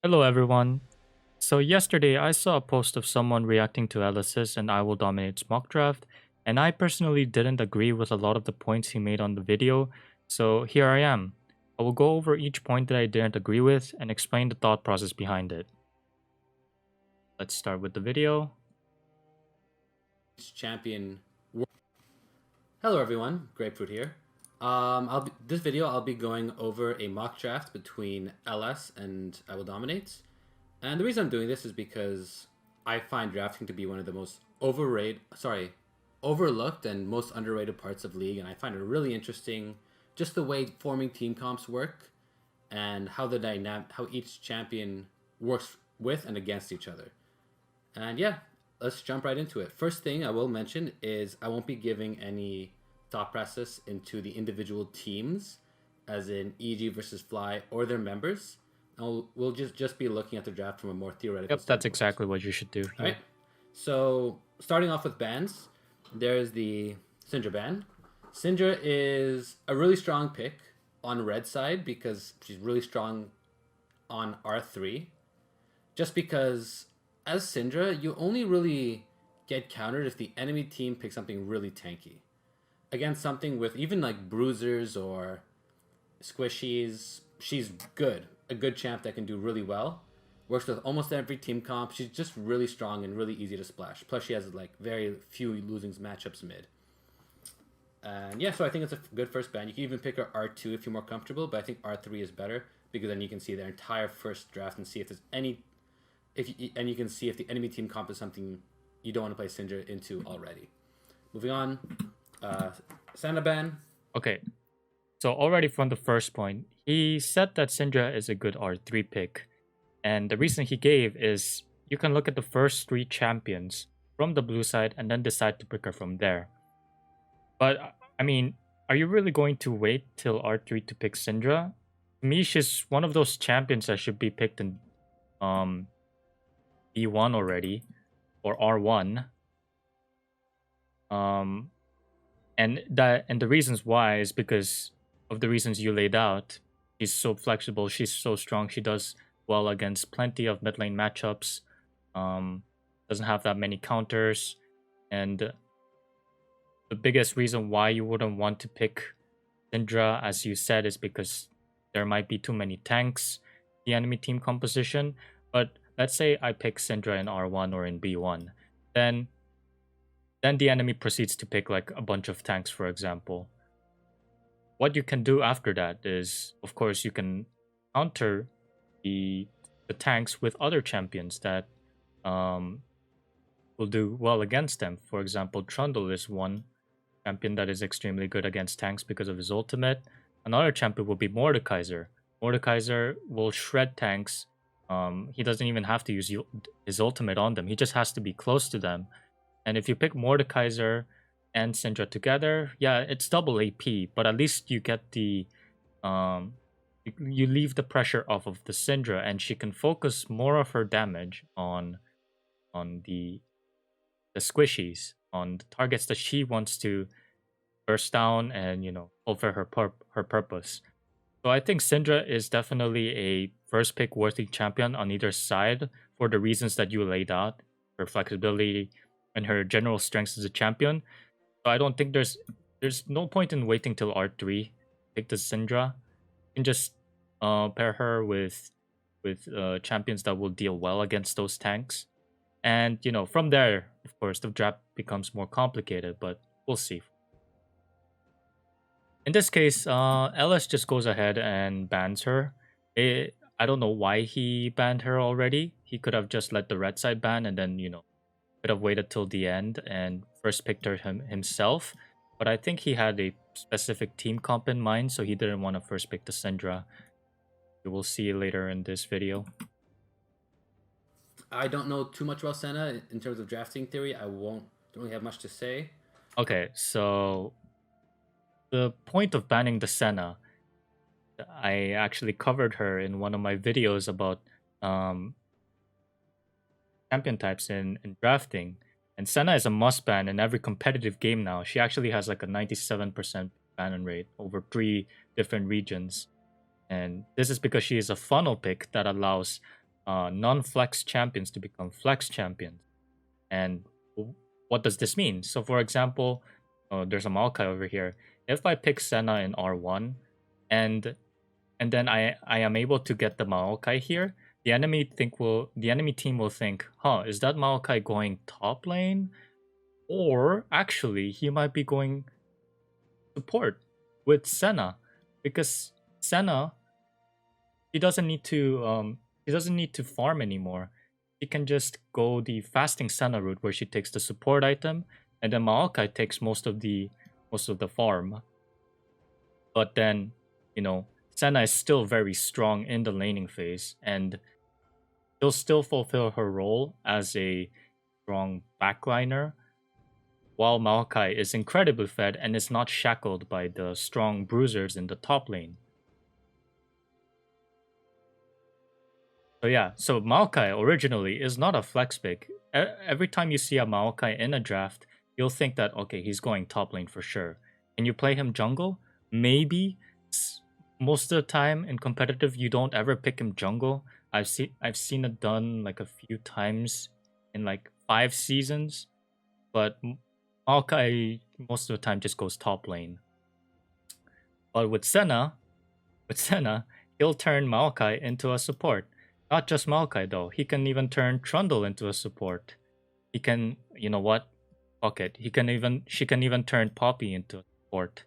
Hello everyone. So yesterday I saw a post of someone reacting to LS's and IWD MockDraft, and I personally didn't agree with a lot of the points he made on the video, so here I am. I will go over each point that I didn't agree with and explain the thought process behind it. Let's start with the video. Champion. Hello everyone, Grapefruit here. This video I'll be going over a mock draft between LS and I Will Dominate. And the reason I'm doing this is because I find drafting to be one of the most overlooked and most underrated parts of League, and I find it really interesting just the way forming team comps work and how how each champion works with and against each other. And yeah, let's jump right into it. First thing I will mention is I won't be giving any thought process into the individual teams, as in EG versus Fly or their members. We'll just be looking at the draft from a more theoretical Yep, standpoint. that's exactly what you should do. All right. So starting off with bans, there's the Syndra ban. Syndra is a really strong pick on red side because she's really strong on R3. Just because as Syndra, you only really get countered if the enemy team picks something really tanky. Against something with even like bruisers or squishies, she's good. A good champ that can do really well. Works with almost every team comp. She's just really strong and really easy to splash. Plus, she has like very few losing matchups mid. And yeah, so I think it's a good first ban. You can even pick her R2 if you're more comfortable, but I think R3 is better because then you can see their entire first draft and see if there's any and you can see if the enemy team comp is something you don't want to play Syndra into already. Moving on, Senna ban. Okay, so already from the first point, he said that Syndra is a good R3 pick. And the reason he gave is you can look at the first 3 champions from the blue side and then decide to pick her from there. But, I mean, are you really going to wait till R3 to pick Syndra? To me, she's one of those champions that should be picked in B1 already, or R1. And the reasons why is because of the reasons you laid out. She's so flexible, she's so strong, she does well against plenty of mid lane matchups. Doesn't have that many counters, and the biggest reason why you wouldn't want to pick Syndra, as you said, is because there might be too many tanks the enemy team composition. But let's say I pick Syndra in R1 or in B1, then the enemy proceeds to pick like a bunch of tanks, for example. What you can do after that is, of course, you can counter the tanks with other champions that will do well against them. For example, Trundle is one champion that is extremely good against tanks because of his ultimate. Another champion will be Mordekaiser. Mordekaiser will shred tanks. He doesn't even have to use his ultimate on them. He just has to be close to them. And if you pick Mordekaiser and Syndra together, yeah, it's double AP, but at least you get the you leave the pressure off of the Syndra, and she can focus more of her damage on the squishies, on the targets that she wants to burst down and fulfill her purpose. So I think Syndra is definitely a first pick worthy champion on either side for the reasons that you laid out, her flexibility and her general strengths as a champion. So I don't think there's no point in waiting till R3 pick the Syndra. You can just pair her with champions that will deal well against those tanks. And from there, of course, the draft becomes more complicated, but we'll see. In this case, LS just goes ahead and bans her. I don't know why he banned her already. He could have just let the red side ban and then, could have waited till the end and first picked her himself. But I think he had a specific team comp in mind, so he didn't want to first pick the Syndra. You will see later in this video. I don't know too much about Senna in terms of drafting theory. Don't really have much to say. Okay, so the point of banning the Senna, I actually covered her in one of my videos about champion types in drafting. And Senna is a must ban in every competitive game now. She actually has like a 97% ban rate over 3 different regions. And this is because she is a funnel pick that allows non-flex champions to become flex champions. And what does this mean? So for example, there's a Maokai over here. If I pick Senna in R1 and then I am able to get the Maokai here, the enemy team will think, huh, is that Maokai going top lane? Or actually he might be going support with Senna, because Senna, he doesn't need to farm anymore. He can just go the fasting Senna route where she takes the support item, and then Maokai takes most of the farm. But then, Senna is still very strong in the laning phase, and she'll still fulfill her role as a strong backliner, while Maokai is incredibly fed and is not shackled by the strong bruisers in the top lane. So yeah, so Maokai originally is not a flex pick. Every time you see a Maokai in a draft, you'll think that, okay, he's going top lane for sure. And you play him jungle, maybe most of the time in competitive you don't ever pick him jungle. I've seen it done like a few times in like 5 seasons, but Maokai most of the time just goes top lane. But with Senna, he'll turn Maokai into a support. Not just Maokai though. He can even turn Trundle into a support. He can, you know what? Fuck it. She can even turn Poppy into a support.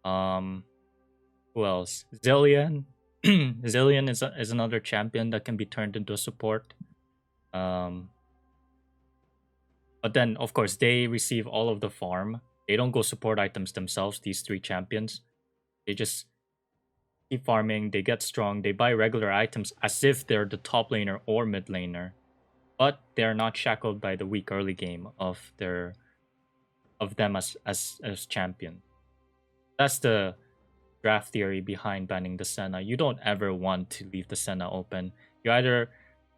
Who else? Zillion. Zillion is another champion that can be turned into a support. But then of course they receive all of the farm. They don't go support items themselves, these 3 champions. They just keep farming, they get strong, they buy regular items as if they're the top laner or mid laner, but they're not shackled by the weak early game of them as champion. That's the draft theory behind banning the Senna. You don't ever want to leave the Senna open. You either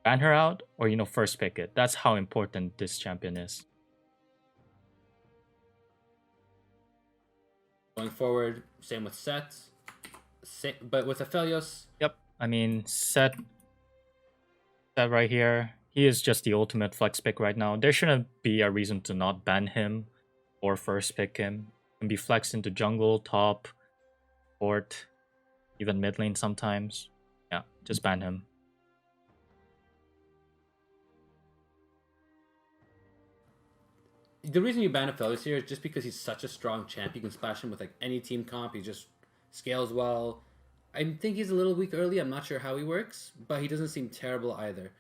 ban her out or first pick it. That's how important this champion is. Going forward, same with sets. But with Aphelios, yep. I mean, Set right here, he is just the ultimate flex pick right now. There shouldn't be a reason to not ban him or first pick him. He can be flexed into jungle, top, port, even mid lane sometimes. Yeah, just ban him. The reason you ban Aphelios here is just because he's such a strong champ. You can splash him with like any team comp. He just scales well. I think he's a little weak early. I'm not sure how he works, but he doesn't seem terrible either.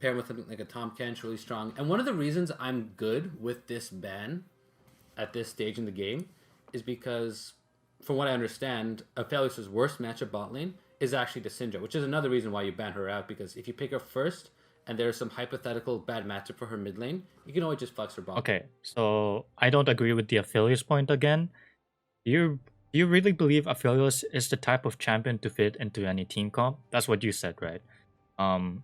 Pair him with something like a Tom Kench, really strong. And one of the reasons I'm good with this ban at this stage in the game is because, from what I understand, Aphelios' worst matchup bot lane is actually the Syndra, which is another reason why you ban her out, because if you pick her first and there's some hypothetical bad matchup for her mid lane, you can always just flex her bot. Okay, so I don't agree with the Aphelios point again. Do you really believe Aphelios is the type of champion to fit into any team comp? That's what you said, right? And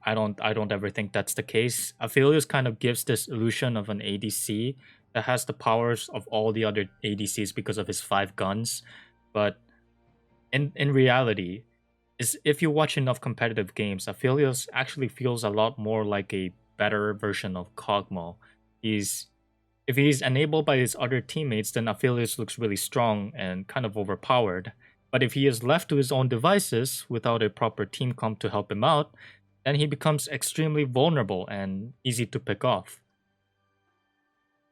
I don't ever think that's the case. Aphelios kind of gives this illusion of an ADC that has the powers of all the other ADCs because of his 5 guns. But in reality, is if you watch enough competitive games, Aphelios actually feels a lot more like a better version of Kog'Maw. If he's enabled by his other teammates, then Aphelios looks really strong and kind of overpowered. But if he is left to his own devices without a proper team comp to help him out, then he becomes extremely vulnerable and easy to pick off.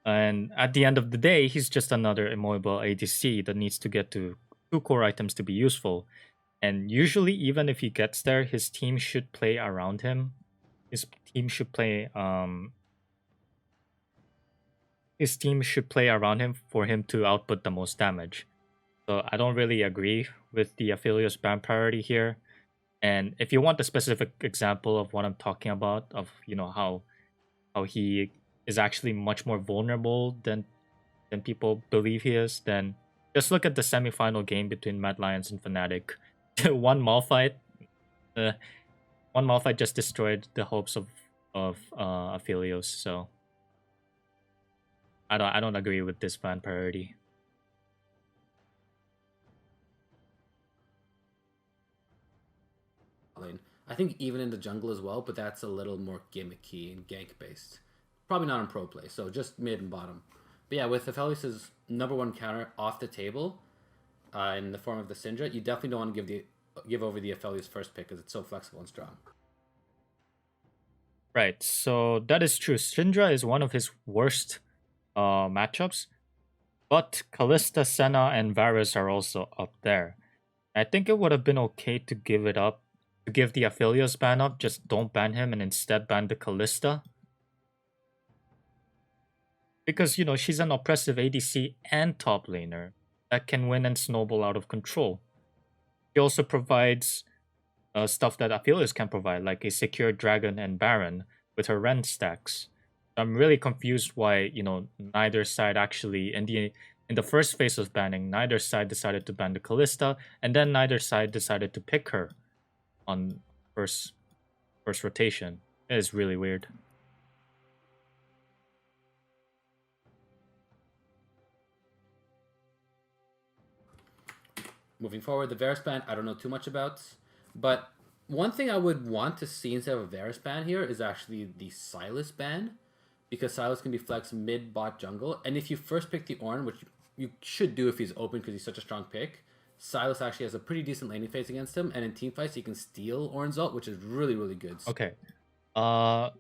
And at the end of the day, he's just another immobile ADC that needs to get to 2 core items to be useful. And usually, even if he gets there, his team should play around him. His team should play around him for him to output the most damage. So I don't really agree with the Aphelios ban priority here. And if you want a specific example of what I'm talking about, of how he is actually much more vulnerable than people believe he is, then just look at the semifinal game between Mad Lions and Fnatic. One Malphite just destroyed the hopes of Aphelios. So I don't agree with this ban priority. I think even in the jungle as well, but that's a little more gimmicky and gank based. Probably not in pro play, so just mid and bottom. But yeah, with Aphelios' #1 counter off the table, in the form of the Syndra, you definitely don't want to give over the Aphelios first pick because it's so flexible and strong. Right, so that is true. Syndra is one of his worst matchups, but Kalista, Senna, and Varus are also up there. I think it would have been okay to give it up, to give the Aphelios ban up, just don't ban him and instead ban the Kalista. Because, you know, she's an oppressive ADC and top laner that can win and snowball out of control. She also provides stuff that Aphelios can provide, like a secure Dragon and Baron with her Ren stacks. I'm really confused why, you know, neither side actually, in the first phase of banning, neither side decided to ban the Kalista, and then neither side decided to pick her on first rotation. It is really weird. Moving forward, the Varus ban, I don't know too much about. But one thing I would want to see instead of a Varus ban here is actually the Sylas ban. Because Sylas can be flexed mid, bot, jungle. And if you first pick the Ornn, which you should do if he's open because he's such a strong pick, Sylas actually has a pretty decent laning phase against him. And in team fights, he can steal Ornn's ult, which is really, really good. Okay. I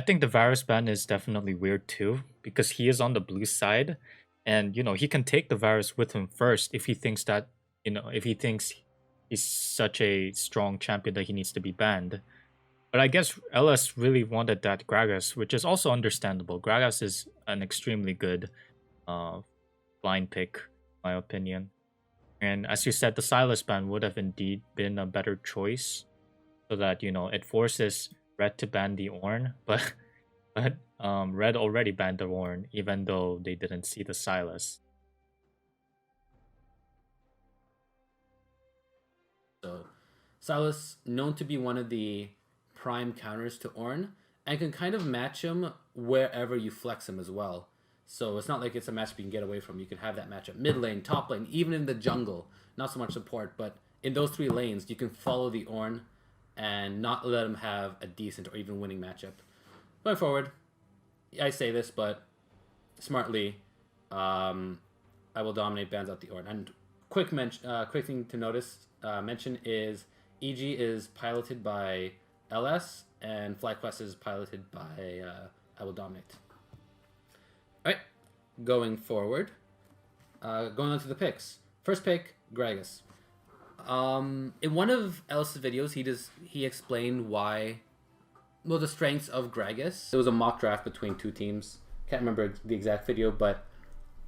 think the Varus ban is definitely weird too, because he is on the blue side. And, you know, he can take the Varus with him first if he thinks that, you know, if he thinks he's such a strong champion that he needs to be banned. But I guess LS really wanted that Gragas, which is also understandable. Gragas is an extremely good blind pick, in my opinion. And as you said, the Sylas ban would have indeed been a better choice, so that, you know, it forces Red to ban the Ornn, but Red already banned the Ornn, even though they didn't see the Sylas. So Sylas, known to be one of the prime counters to Ornn, and can kind of match him wherever you flex him as well. So it's not like it's a matchup you can get away from. You can have that matchup mid lane, top lane, even in the jungle. Not so much support, but in those 3 lanes, you can follow the Ornn and not let him have a decent or even winning matchup. Going forward, I say this, but smartly, I will dominate bans out the Ornn. And quick thing to mention is EG is piloted by LS and FlyQuest is piloted by I will dominate. All right, going forward, going on to the picks. First pick, Gragas. In one of LS's videos, he explained the strengths of Gragas. It was a mock draft between 2 teams. Can't remember the exact video, but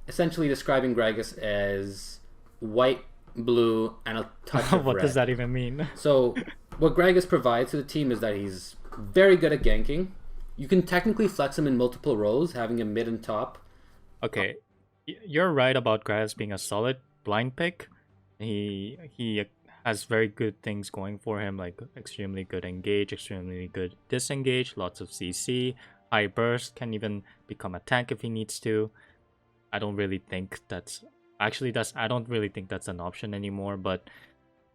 essentially describing Gragas as white, blue, and a touch of What red. does that even mean? So what Gragas provides to the team is that he's very good at ganking. You can technically flex him in multiple roles, having him mid and top. Okay, you're right about Gragas being a solid blind pick. He has very good things going for him, like extremely good engage, extremely good disengage, lots of CC, high burst, can even become a tank if he needs to. I don't really think that's an option anymore, but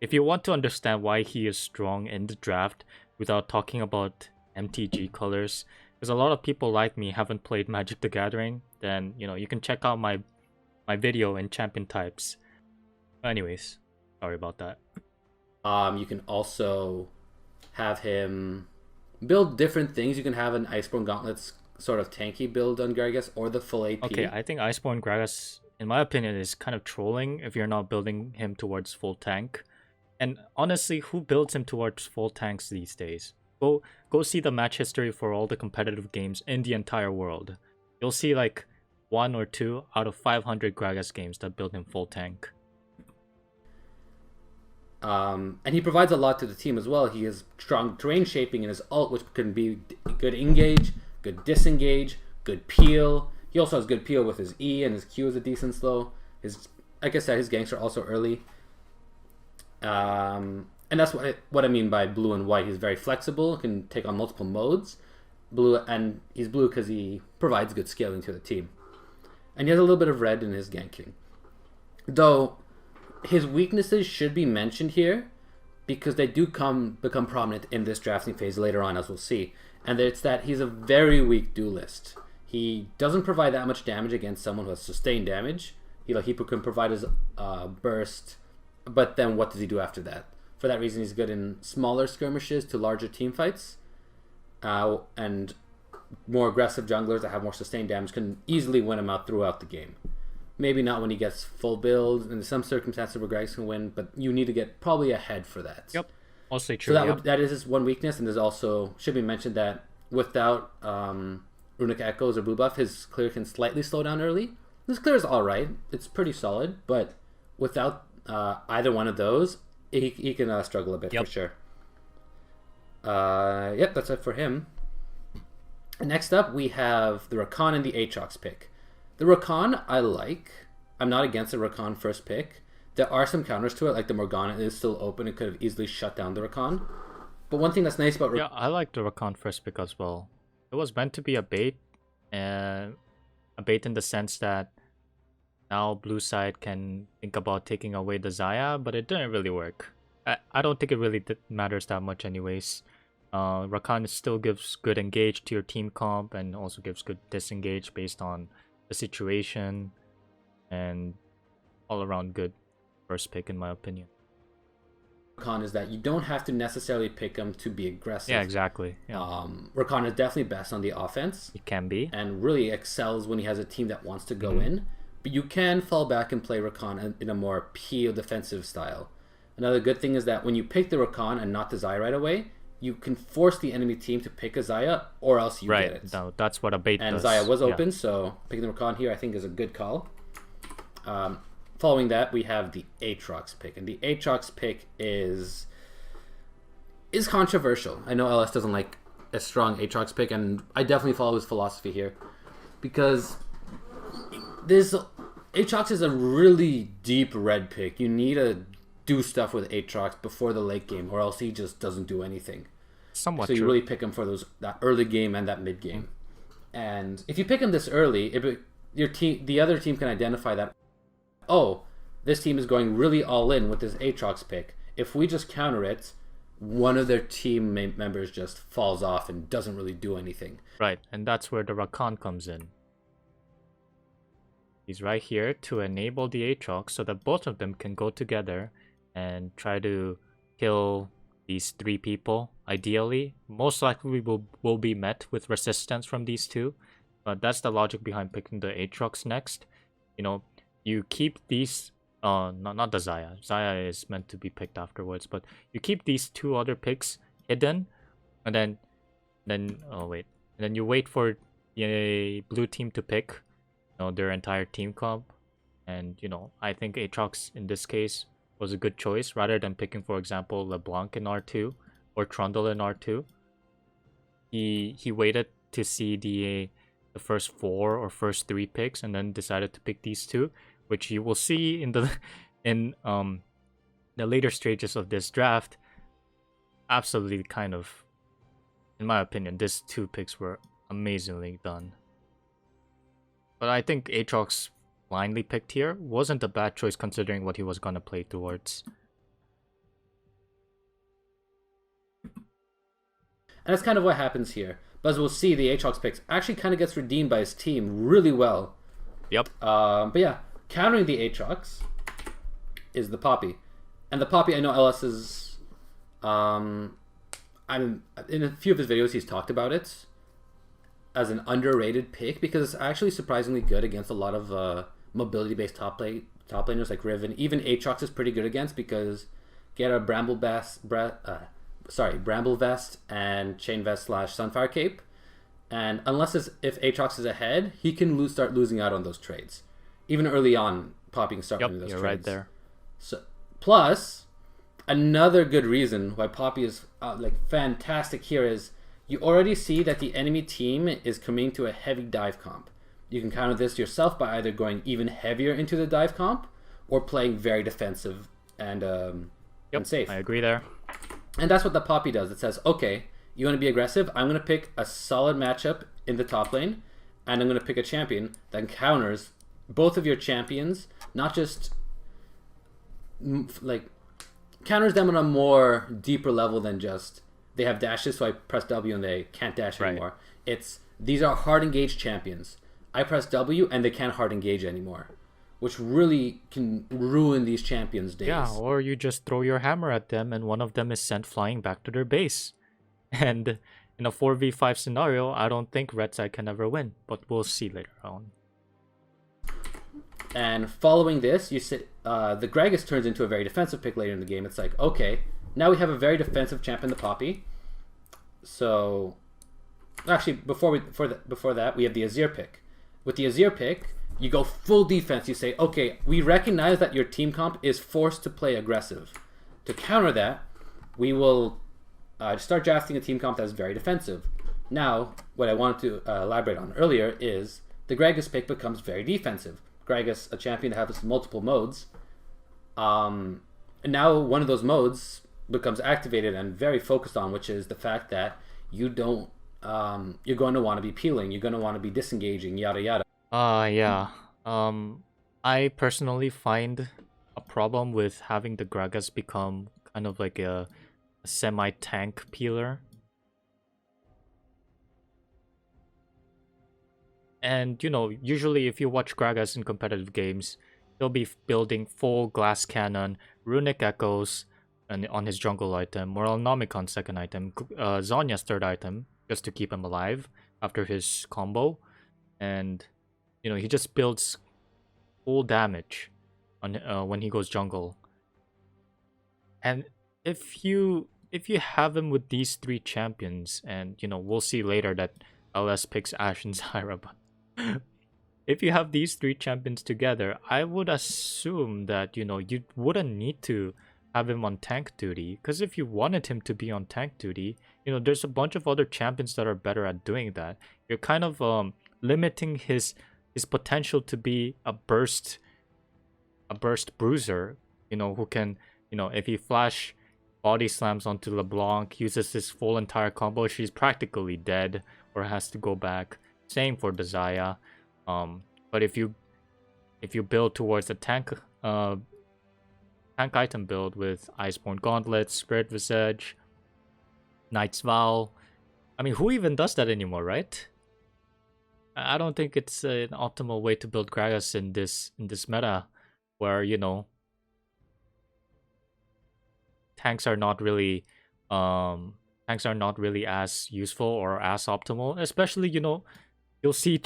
if you want to understand why he is strong in the draft without talking about MTG colors, because a lot of people like me haven't played Magic the Gathering, then, you know, you can check out my video in Champion Types. Anyways, sorry about that. You can also have him build different things. You can have an Iceborne Gauntlets sort of tanky build on Gragas, or the full AP. Okay, I think Iceborne Gragas, in my opinion, is kind of trolling if you're not building him towards full tank. And honestly, who builds him towards full tanks these days? Go see the match history for all the competitive games in the entire world. You'll see like 1 or 2 out of 500 Gragas games that build him full tank. And he provides a lot to the team as well. He has strong terrain shaping in his ult, which can be good engage, good disengage, good peel. He also has good peel with his E, and his Q is a decent slow. Like I said, his ganks are also early. And that's what I mean by blue and white. He's very flexible, can take on multiple modes. He's blue because he provides good scaling to the team. And he has a little bit of red in his ganking. Though his weaknesses should be mentioned here, because they do become prominent in this drafting phase later on, as we'll see. And it's that he's a very weak duelist. He doesn't provide that much damage against someone who has sustained damage. He can provide his burst, but then what does he do after that? For that reason, he's good in smaller skirmishes to larger team fights. And more aggressive junglers that have more sustained damage can easily win him out throughout the game. Maybe not when he gets full build. In some circumstances where Gragas can win, but you need to get probably ahead for that. Yep, mostly true. So that is his one weakness, and there's also, should be mentioned that without Runic Echoes or Blue Buff, his clear can slightly slow down early. His clear is alright. It's pretty solid, but without either one of those, he can struggle a bit for sure. Yep, that's it for him. Next up, we have the Rakan and the Aatrox pick. The Rakan I like. I'm not against the Rakan first pick. There are some counters to it, like the Morgana is still open. It could have easily shut down the Rakan. But one thing that's nice about yeah, I like the Rakan first pick as well. It was meant to be a bait, and a bait in the sense that now blue side can think about taking away the Xayah, but it didn't really work. I don't think it really matters that much anyways. Rakan still gives good engage to your team comp and also gives good disengage based on the situation, and all around good first pick in my opinion. Rakan is that you don't have to necessarily pick him to be aggressive. Yeah, exactly. Yeah. Rakan is definitely best on the offense. It can be. And really excels when he has a team that wants to go in. But you can fall back and play Rakan in a more peel defensive style. Another good thing is that when you pick the Rakan and not the Xayah right away, you can force the enemy team to pick a Xayah, or else you get it. No, that's what a bait and does. Xayah was open, so picking the Rakan here I think is a good call. Following that, we have the Aatrox pick. And the Aatrox pick is controversial. I know LS doesn't like a strong Aatrox pick, and I definitely follow his philosophy here. Because Aatrox is a really deep red pick. You need to do stuff with Aatrox before the late game, or else he just doesn't do anything. Somewhat so you true. really pick him for that early game and that mid game. And if you pick him this early, the other team can identify that, oh, this team is going really all in with this Aatrox pick. If we just counter it, one of their team members just falls off and doesn't really do anything. Right, and that's where the Rakan comes in. He's right here to enable the Aatrox so that both of them can go together and try to kill these three people. Ideally, most likely will be met with resistance from these two, but that's the logic behind picking the Aatrox next. You know, you keep these not the Xayah. Xayah is meant to be picked afterwards, but you keep these two other picks hidden, and then you wait for the blue team to pick their entire team comp. And I think Aatrox in this case was a good choice rather than picking, for example, LeBlanc in R2 or Trundle in R2. He waited to see the first 4 or first 3 picks and then decided to pick these two, which you will see in the later stages of this draft. Absolutely, kind of, in my opinion, these 2 picks were amazingly done. But I think Aatrox blindly picked here wasn't a bad choice considering what he was going to play towards. And that's kind of what happens here. But as we'll see, the Aatrox picks actually kind of gets redeemed by his team really well. Yep. But yeah, countering the Aatrox is the Poppy. And the Poppy, I know LS is... in a few of his videos, he's talked about it as an underrated pick because it's actually surprisingly good against a lot of mobility-based top laners like Riven. Even Aatrox is pretty good against because get a Bramble Vest and Chain Vest / Sunfire Cape, and if Aatrox is ahead, he can start losing out on those trades. Even early on, Poppy can start winning those trades. You're right there. So, plus, another good reason why Poppy is fantastic here is you already see that the enemy team is committing to a heavy dive comp. You can counter this yourself by either going even heavier into the dive comp or playing very defensive and safe. I agree there. And that's what the Poppy does. It says, okay, you want to be aggressive? I'm going to pick a solid matchup in the top lane, and I'm going to pick a champion that counters both of your champions, not just counters them on a more deeper level than just they have dashes, so I press W and they can't dash anymore. It's these are hard engaged champions. I press W and they can't hard engage anymore, which really can ruin these champions' days. Yeah, or you just throw your hammer at them and one of them is sent flying back to their base. And in a 4v5 scenario, I don't think red side can ever win, but we'll see later on. And following this, you sit, the Gragas turns into a very defensive pick later in the game. It's like, okay, now we have a very defensive champion, the Poppy. So, actually, before that, we have the Azir pick. With the Azir pick, you go full defense. You say, okay, we recognize that your team comp is forced to play aggressive. To counter that, we will start drafting a team comp that's very defensive. Now, what I wanted to elaborate on earlier is the Gragas pick becomes very defensive. Gragas, a champion that has multiple modes. And now one of those modes becomes activated and very focused on, which is the fact that you don't, you're going to want to be peeling, you're going to want to be disengaging, yada yada. Yeah. I personally find a problem with having the Gragas become kind of like a semi-tank peeler. And, you know, usually if you watch Gragas in competitive games, he'll be building full glass cannon, runic echoes on his jungle item, Moralnomicon's second item, Zhonya's third item, just to keep him alive after his combo. And, you know, he just builds full damage on when he goes jungle. And if you have him with these three champions, and, you know, we'll see later that LS picks Ashe and Zyra, but if you have these three champions together, I would assume that, you know, you wouldn't need to have him on tank duty. Because if you wanted him to be on tank duty, you know, there's a bunch of other champions that are better at doing that. You're kind of limiting his potential to be a burst bruiser, you know, who can, you know, if he flash body slams onto LeBlanc, uses his full entire combo, she's practically dead or has to go back. Same for the Xayah. But if you build towards a tank item build with Iceborne Gauntlets, Spirit Visage, Knight's Vow, I mean, who even does that anymore, right? I don't think it's an optimal way to build Gragas in this meta, where, you know, tanks are not really as useful or as optimal. Especially, you know, you'll see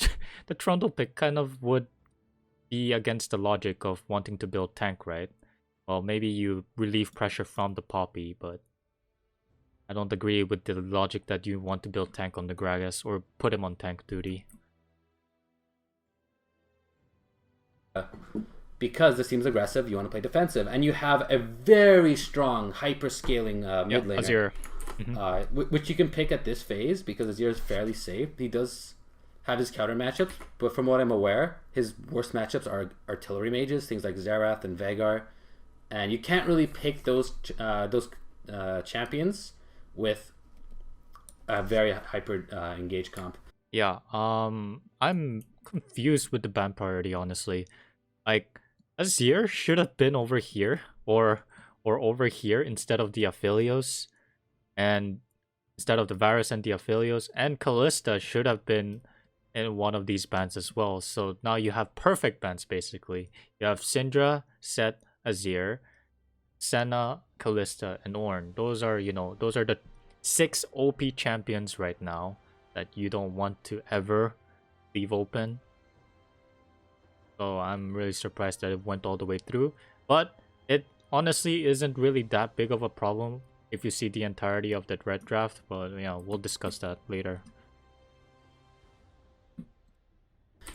the Trundle pick kind of would be against the logic of wanting to build tank, right? Well, maybe you relieve pressure from the Poppy, but I don't agree with the logic that you want to build tank on the Gragas or put him on tank duty. Because this team's aggressive, you want to play defensive, and you have a very strong hyper-scaling mid laner, Azir. Which you can pick at this phase because Azir is fairly safe. He does have his counter matchups, but from what I'm aware, his worst matchups are artillery mages, things like Xerath and Veigar, and you can't really pick those champions with a very hyper engaged comp. Yeah, I'm confused with the ban priority, honestly. Like, Azir should have been over here or over here instead of the Aphelios, and instead of the Varus and the Aphelios, and Kalista should have been in one of these bans as well. So now you have perfect bans basically. You have Syndra, Set, Azir, Senna, Kalista, and Ornn. Those are, you know, those are the 6 OP champions right now that you don't want to ever leave open. So I'm really surprised that it went all the way through. But it honestly isn't really that big of a problem if you see the entirety of that red draft. But yeah, we'll discuss that later.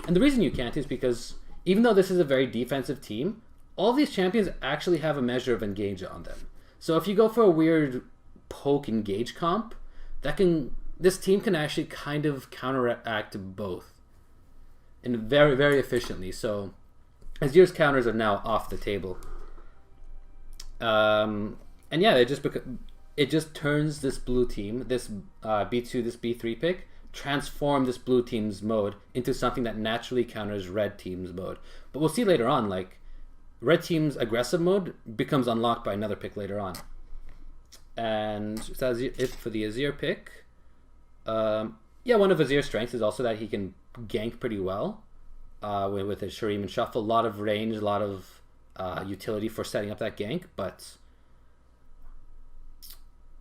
And the reason you can't is because even though this is a very defensive team, all these champions actually have a measure of engage on them. So if you go for a weird poke engage comp, this team can actually kind of counteract both. And very, very efficiently. So Azir's counters are now off the table. And yeah, it just turns this blue team, this B2, this B3 pick, transform this blue team's mode into something that naturally counters red team's mode. But we'll see later on, like, red team's aggressive mode becomes unlocked by another pick later on. And that's it for the Azir pick. Yeah, one of Azir's strengths is also that he can gank pretty well with his Shuriman Shuffle. A lot of range, a lot of utility for setting up that gank, but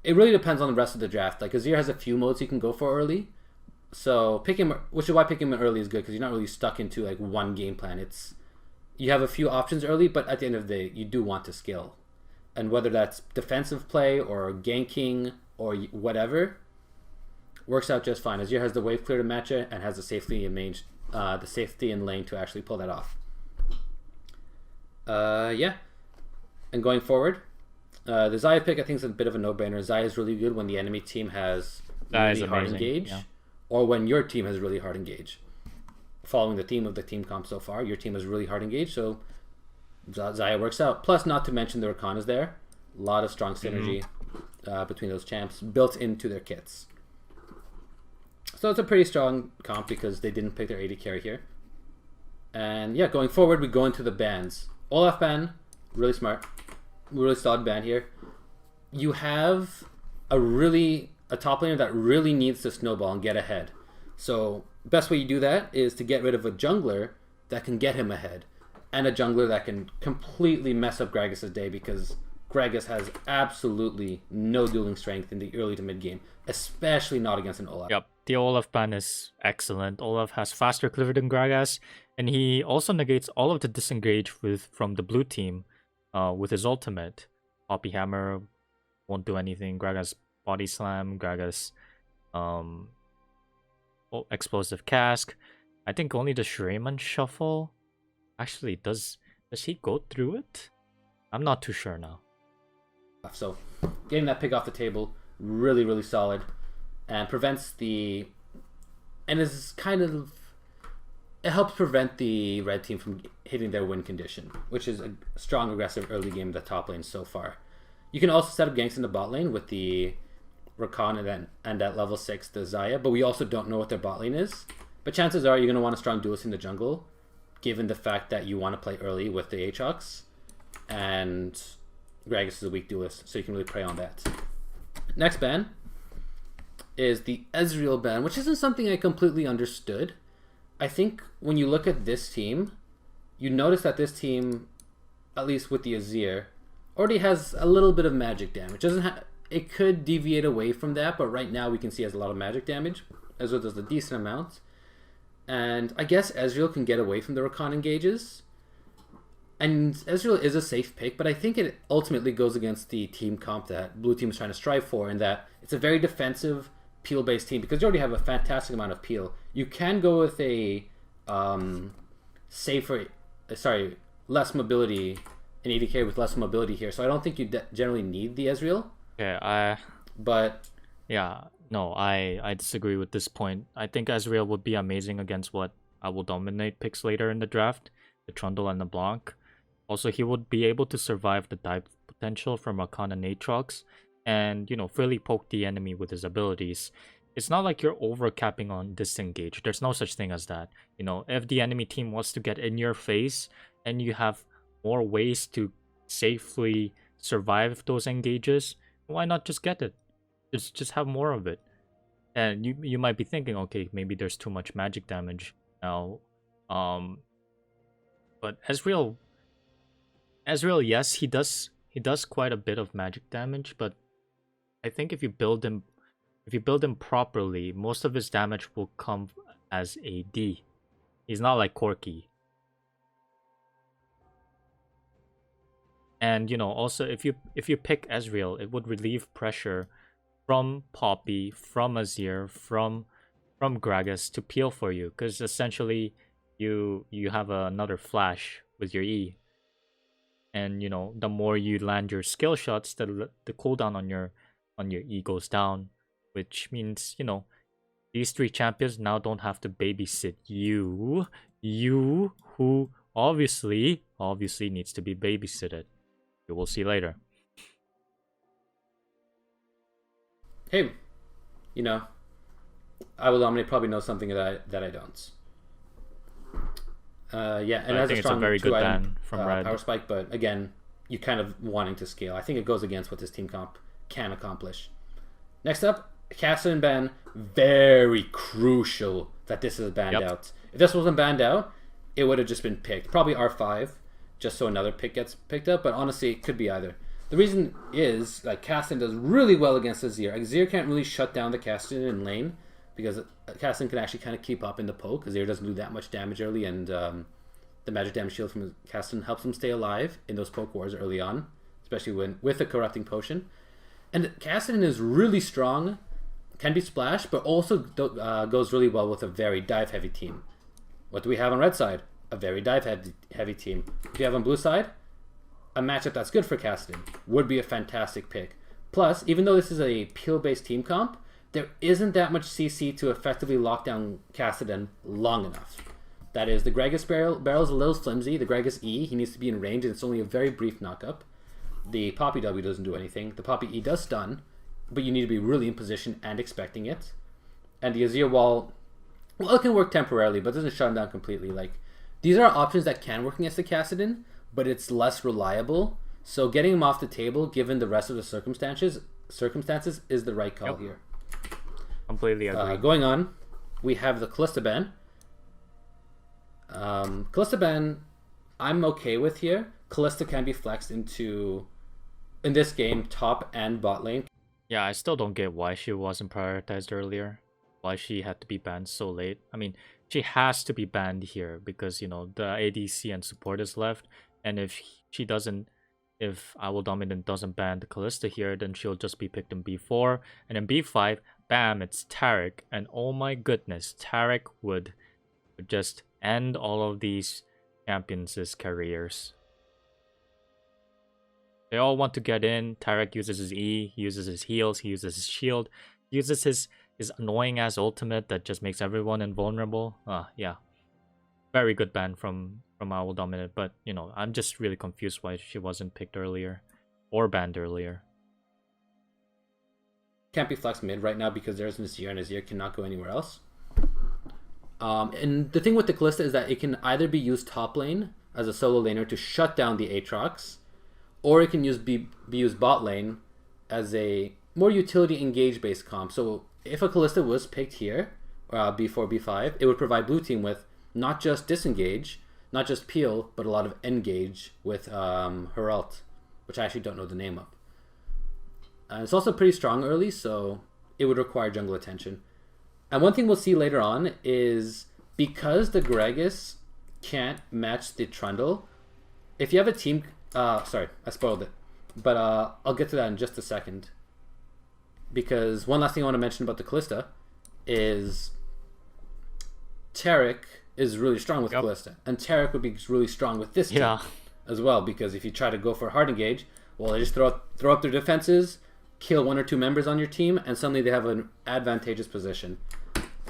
it really depends on the rest of the draft. Like, Azir has a few modes he can go for early, so pick him, which is why picking him early is good, because you're not really stuck into like one game plan. You have a few options early, but at the end of the day, you do want to scale. And whether that's defensive play or ganking or whatever, works out just fine. Azir has the wave clear to match it and has the safety in lane to actually pull that off. Yeah. And going forward, the Xayah pick I think is a bit of a no-brainer. Xayah is really good when the enemy team has really hard engage, or when your team has really hard engage. Following the theme of the team comp so far, your team is really hard engage, so Xayah works out. Plus, not to mention the Rakan is there. A lot of strong synergy between those champs built into their kits. So it's a pretty strong comp because they didn't pick their AD carry here. And yeah, going forward, we go into the bans. Olaf ban, really smart. Really solid ban here. You have a top laner that really needs to snowball and get ahead. So best way you do that is to get rid of a jungler that can get him ahead, and a jungler that can completely mess up Gragas' day, because Gragas has absolutely no dueling strength in the early to mid game, especially not against an Olaf. Yep, the Olaf ban is excellent. Olaf has faster cleaver than Gragas, and he also negates all of the disengage from the blue team with his ultimate. Poppy Hammer won't do anything. Gragas body slam, Gragas explosive cask. I think only the Shuriman Shuffle. Actually, does he go through it? I'm not too sure now. So, getting that pick off the table, really, really solid, and it helps prevent the red team from hitting their win condition, which is a strong, aggressive early game in the top lane so far. You can also set up ganks in the bot lane with the Rakan and at level 6 the Xayah, but we also don't know what their bot lane is. But chances are you're going to want a strong duelist in the jungle, given the fact that you want to play early with the Aatrox, and Gragas is a weak duelist, so you can really prey on that. Next ban is the Ezreal ban, which isn't something I completely understood. I think when you look at this team, you notice that this team, at least with the Azir, already has a little bit of magic damage. It could deviate away from that, but right now we can see it has a lot of magic damage. Ezreal does a decent amount. And I guess Ezreal can get away from the Rakan engages. And Ezreal is a safe pick, but I think it ultimately goes against the team comp that blue team is trying to strive for, in that it's a very defensive, peel-based team, because you already have a fantastic amount of peel. You can go with a less mobility, an AD carry with less mobility here, so I don't think you generally need the Ezreal. Okay, I disagree with this point. I think Ezreal would be amazing against what I will dominate picks later in the draft, the Trundle and the Blanc. Also, he would be able to survive the dive potential from Rakan and Aatrox, and freely poke the enemy with his abilities. It's not like you're overcapping on disengage. There's no such thing as that. If the enemy team wants to get in your face and you have more ways to safely survive those engages, why not just get it? Just have more of it. And you might be thinking, okay, maybe there's too much magic damage now. But Ezreal, yes, he does quite a bit of magic damage, but I think if you build him properly, most of his damage will come as AD. He's not like Corki. And also if you pick Ezreal, it would relieve pressure from Poppy, from Azir, from Gragas to peel for you, because essentially you have another flash with your E. And the more you land your skill shots, the cooldown on your E goes down, which means these three champions now don't have to babysit you who obviously needs to be babysitted. You will see later. Hey, I will dominate probably know something that I don't. Yeah, and I as think a it's a strong very good two-item ban from Red. power spike, but again, you kind of wanting to scale. I think it goes against what this team comp can accomplish. Next up, Kassadin ban. Very crucial that this is banned out. If this wasn't banned out, it would have just been picked. Probably R5, just so another pick gets picked up, but honestly, it could be either. The reason is, like, Kassadin does really well against Azir. Azir can't really shut down the Kassadin in lane, because Kassadin can actually kind of keep up in the poke. Azir doesn't do that much damage early, and the magic damage shield from Kassadin helps him stay alive in those poke wars early on, especially when with a corrupting potion. And Kassadin is really strong, can be splash, but also goes really well with a very dive-heavy team. What do we have on red side? A very dive-heavy team. What do you have on blue side? A matchup that's good for Kassadin. Would be a fantastic pick. Plus, even though this is a peel-based team comp, there isn't that much CC to effectively lock down Kassadin long enough. That is, the Gragas barrel is a little flimsy. The Gragas E, he needs to be in range, and it's only a very brief knockup. The Poppy W doesn't do anything. The Poppy E does stun, but you need to be really in position and expecting it. And the Azir wall, well, it can work temporarily, but doesn't shut him down completely. Like, these are options that can work against the Kassadin, but it's less reliable. So getting him off the table, given the rest of the circumstances, is the right call here. Completely agree. Going on, we have the Kalista ban. Kalista ban, I'm okay with here. Kalista can be flexed into, in this game, top and bot lane. Yeah, I still don't get why she wasn't prioritized earlier. Why she had to be banned so late. I mean, she has to be banned here because, you know, the ADC and support is left. And if IWD Dominant doesn't ban the Kalista here, then she'll just be picked in B4. And in B5, bam, it's Taric. And oh my goodness, Taric would just end all of these champions' careers. They all want to get in. Taric uses his E, he uses his heals, he uses his shield, he uses his annoying ass ultimate that just makes everyone invulnerable. Yeah. Very good ban from IWD Dominant, but you know, I'm just really confused why she wasn't picked earlier or banned earlier. Can't be flexed mid right now because there's an Azir, and Azir cannot go anywhere else. And the thing with the Kalista is that it can either be used top lane as a solo laner to shut down the Aatrox, or it can be used bot lane as a more utility engage based comp. So if a Kalista was picked here, B4, B5, it would provide blue team with not just disengage, not just peel, but a lot of engage with her ult, which I actually don't know the name of. It's also pretty strong early, so it would require jungle attention. And one thing we'll see later on is because the Gragas can't match the Trundle, if you have a team... sorry, I spoiled it. But I'll get to that in just a second. Because one last thing I want to mention about the Kalista is Taric is really strong with Kalista. And Taric would be really strong with this team as well. Because if you try to go for a hard engage, well, they just throw up their defenses, kill one or two members on your team, and suddenly they have an advantageous position.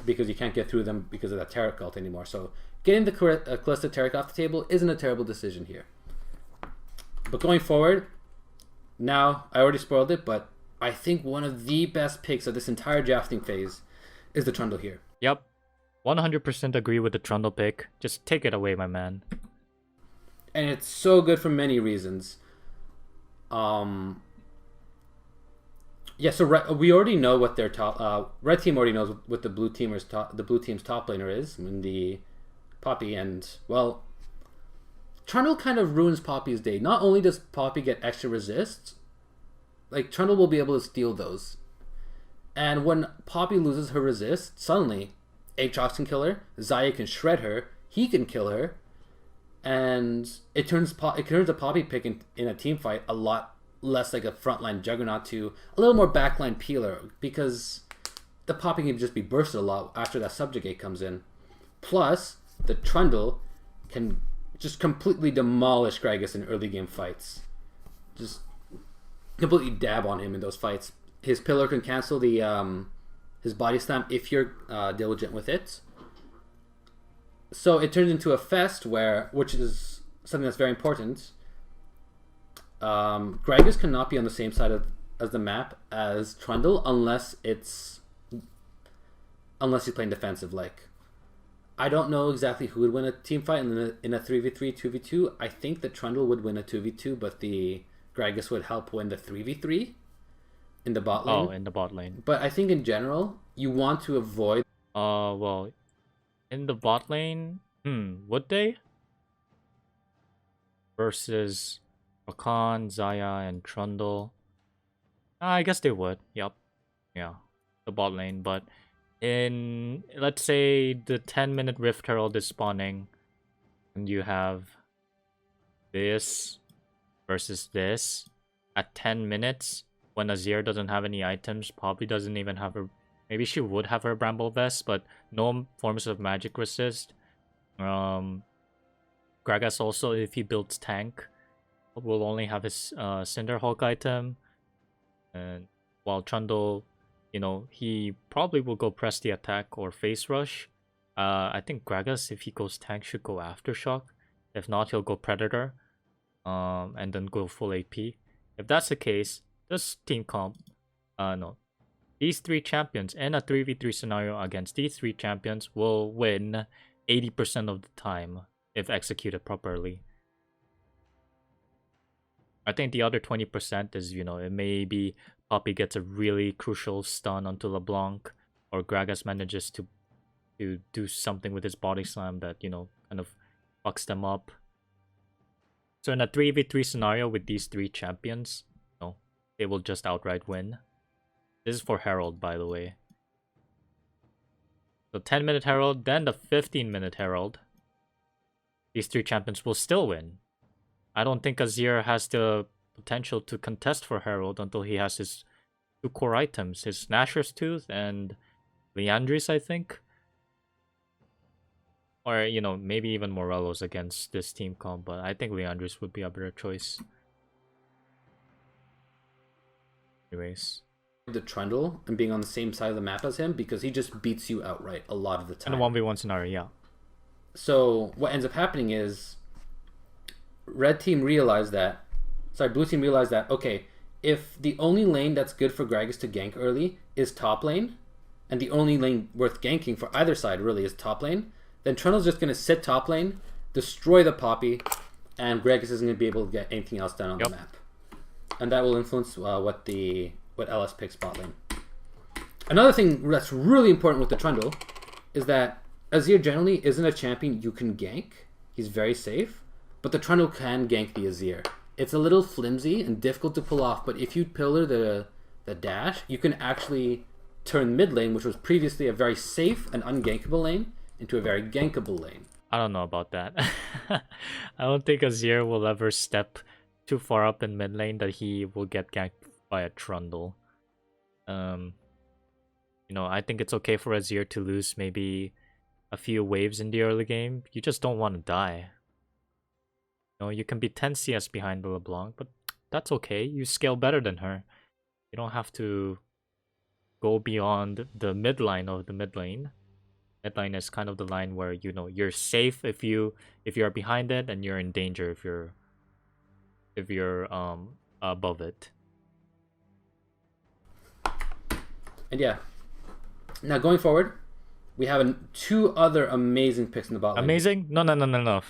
Because you can't get through them because of that Taric ult anymore. So getting the Kalista Taric off the table isn't a terrible decision here. But going forward, now, I already spoiled it, but I think one of the best picks of this entire drafting phase is the Trundle here. Yep. 100% agree with the Trundle pick. Just take it away, my man. And it's so good for many reasons. Yeah, so we already know what their top... red team already knows what the blue team's top laner is in the Poppy, and, well... Trundle kind of ruins Poppy's day. Not only does Poppy get extra resists, like, Trundle will be able to steal those. And when Poppy loses her resist, suddenly, Aatrox can kill her, Xayah can shred her, he can kill her, and it turns the Poppy pick in a team fight a lot less like a frontline juggernaut to a little more backline peeler, because the Poppy can just be bursted a lot after that subjugate comes in. Plus, the Trundle can just completely demolish Gragas in early game fights. Just completely dab on him in those fights. His pillar can cancel the his body slam if you're diligent with it. So it turns into a fest which is something that's very important. Gragas cannot be on the same side as the map as Trundle unless he's playing defensive. Like, I don't know exactly who would win a team fight in a 3v3, 2v2. I think that Trundle would win a 2v2, but the Gragas would help win the 3v3 in the bot lane. Oh, in the bot lane. But I think in general, you want to avoid... Well, in the bot lane, would they? Versus Rakan, Zaya, and Trundle. I guess they would. Yep. Yeah. The bot lane. But in, let's say, the 10-minute Rift Herald is spawning, and you have this versus this at 10 minutes, when Azir doesn't have any items, probably doesn't even have her... Maybe she would have her Bramble Vest, but no forms of magic resist. Gragas also, if he builds tank, will only have his Cinderhawk item. And while Trundle, you know, he probably will go press the attack or face rush. I think Gragas, if he goes tank, should go Aftershock. If not, he'll go Predator. And then go full AP. If that's the case, this team comp, no. These 3 champions in a 3v3 scenario against these 3 champions will win 80% of the time if executed properly. I think the other 20% is, you know, it may be Poppy gets a really crucial stun onto LeBlanc, or Gragas manages to do something with his body slam that, you know, kind of fucks them up. So in a 3v3 scenario with these 3 champions, you know, they will just outright win. This is for Herald, by the way. So 10-minute Herald, then the 15-minute Herald. These 3 champions will still win. I don't think Azir has the potential to contest for Herald until he has his 2 core items. His Nashor's Tooth and Leandris, I think. Or, you know, maybe even Morelos against this team comp, but I think Leandris would be a better choice. Anyways. The Trundle and being on the same side of the map as him, because he just beats you outright a lot of the time. In a 1v1 scenario, yeah. So what ends up happening is blue team realized that, okay, if the only lane that's good for Gragas to gank early is top lane, and the only lane worth ganking for either side really is top lane, then Trundle's just going to sit top lane, destroy the Poppy, and Gragas isn't going to be able to get anything else done on the map. And that will influence what LS picks bot lane. Another thing that's really important with the Trundle is that Azir generally isn't a champion you can gank. He's very safe, but the Trundle can gank the Azir. It's a little flimsy and difficult to pull off, but if you pillar the dash, you can actually turn mid lane, which was previously a very safe and ungankable lane, into a very gankable lane. I don't know about that. I don't think Azir will ever step too far up in mid lane that he will get ganked by a Trundle. You know, I think it's okay for Azir to lose maybe a few waves in the early game. You just don't want to die. You know, you can be 10 CS behind the LeBlanc, but that's okay. You scale better than her. You don't have to go beyond the mid line of the mid lane. Mid line is kind of the line where, you know, you're safe if you are behind it, and you're in danger if you're above it. And yeah, now going forward, we have 2 other amazing picks in the bot lane. Amazing? No.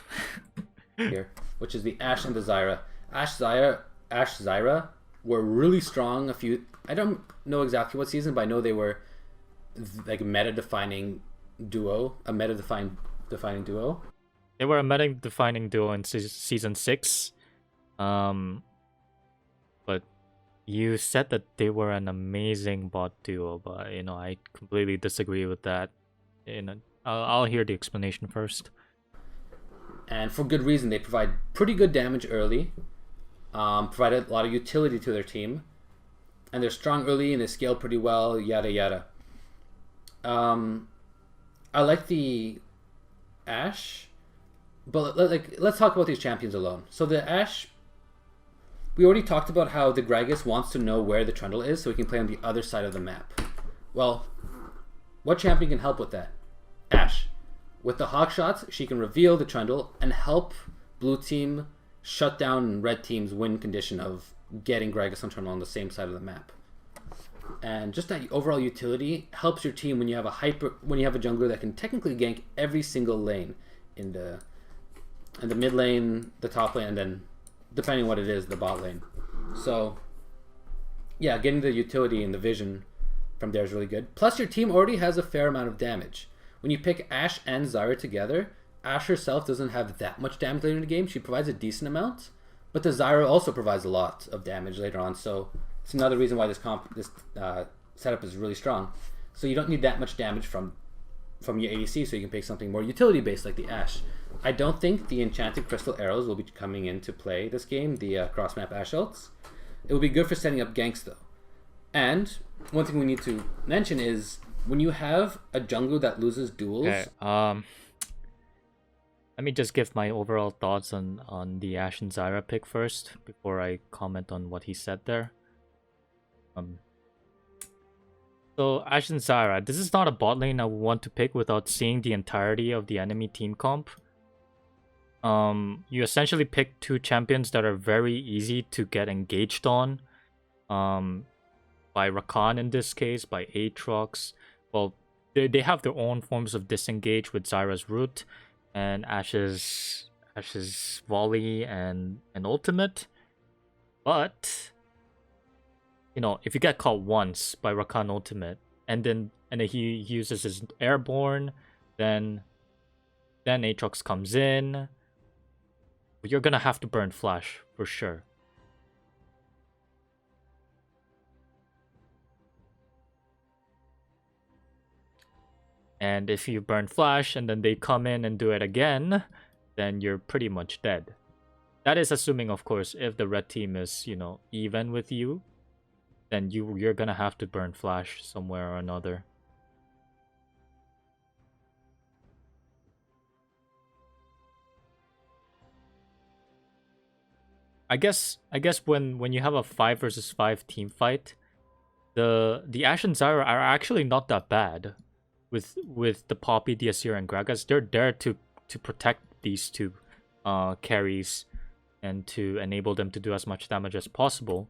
Here, which is the Ashe and the Zyra. Ashe Zyra were really strong I don't know exactly what season, but I know they were like a meta-defining duo. They were a meta-defining duo in season 6. But you said that they were an amazing bot duo, but, you know, I completely disagree with that. You know, I'll hear the explanation first. And for good reason. They provide pretty good damage early, provide a lot of utility to their team, and they're strong early and they scale pretty well, yada yada. I like the Ashe, but let's talk about these champions alone. So the Ashe, we already talked about how the Gragas wants to know where the Trundle is so he can play on the other side of the map. Well, what champion can help with that? Ashe. With the hawk shots, she can reveal the Trundle and help blue team shut down red team's win condition of getting Gragas and Trundle on the same side of the map. and just that overall utility helps your team when you have a jungler that can technically gank every single lane in the mid lane, the top lane, and then depending what it is, the bot lane. So yeah, getting the utility and the vision from there is really good. Plus your team already has a fair amount of damage. When you pick Ashe and Zyra together, Ashe herself doesn't have that much damage later in the game. She provides a decent amount, but the Zyra also provides a lot of damage later on. So it's another reason why this setup is really strong. So you don't need that much damage from your ADC, so you can pick something more utility based like the Ashe. I don't think the enchanted crystal arrows will be coming into play this game, the cross map Ashe ults. It will be good for setting up ganks though. And one thing we need to mention is when you have a jungler that loses duels. Okay, let me just give my overall thoughts on the Ashe and Zyra pick first before I comment on what he said there. So Ashe and Zyra, this is not a bot lane I would want to pick without seeing the entirety of the enemy team comp. You essentially pick two champions that are very easy to get engaged on. By Rakan in this case, by Aatrox. Well, they have their own forms of disengage with Zyra's root and Ashe's volley and ultimate. But you know, if you get caught once by Rakan ultimate and then he uses his airborne, then Aatrox comes in, you're gonna have to burn flash for sure. And if you burn flash and then they come in and do it again, then you're pretty much dead. That is assuming, of course, if the red team is, you know, even with you, then you're gonna have to burn flash somewhere or another. I guess when you have a 5 versus 5 team fight, the Ashe and Zyra are actually not that bad. With the Poppy, the Azir, and Gragas, they're there to protect these two carries and to enable them to do as much damage as possible.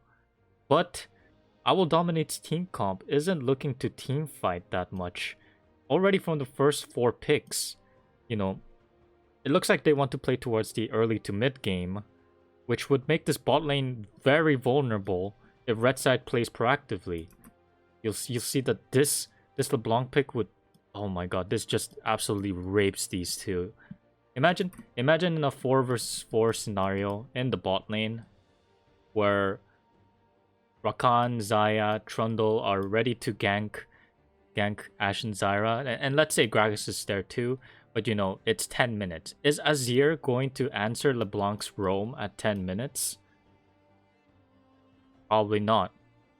But Owl Dominate's team comp isn't looking to team fight that much. Already from the first 4 picks, you know, it looks like they want to play towards the early to mid game, which would make this bot lane very vulnerable if red side plays proactively. You'll see that this LeBlanc pick would, oh my god, this just absolutely rapes these two. Imagine in a 4 versus 4 scenario in the bot lane where Rakan, Xayah, Trundle are ready to gank Ashe and Zyra, and let's say Gragas is there too, but you know, it's 10 minutes. Is Azir going to answer LeBlanc's roam at 10 minutes? Probably not.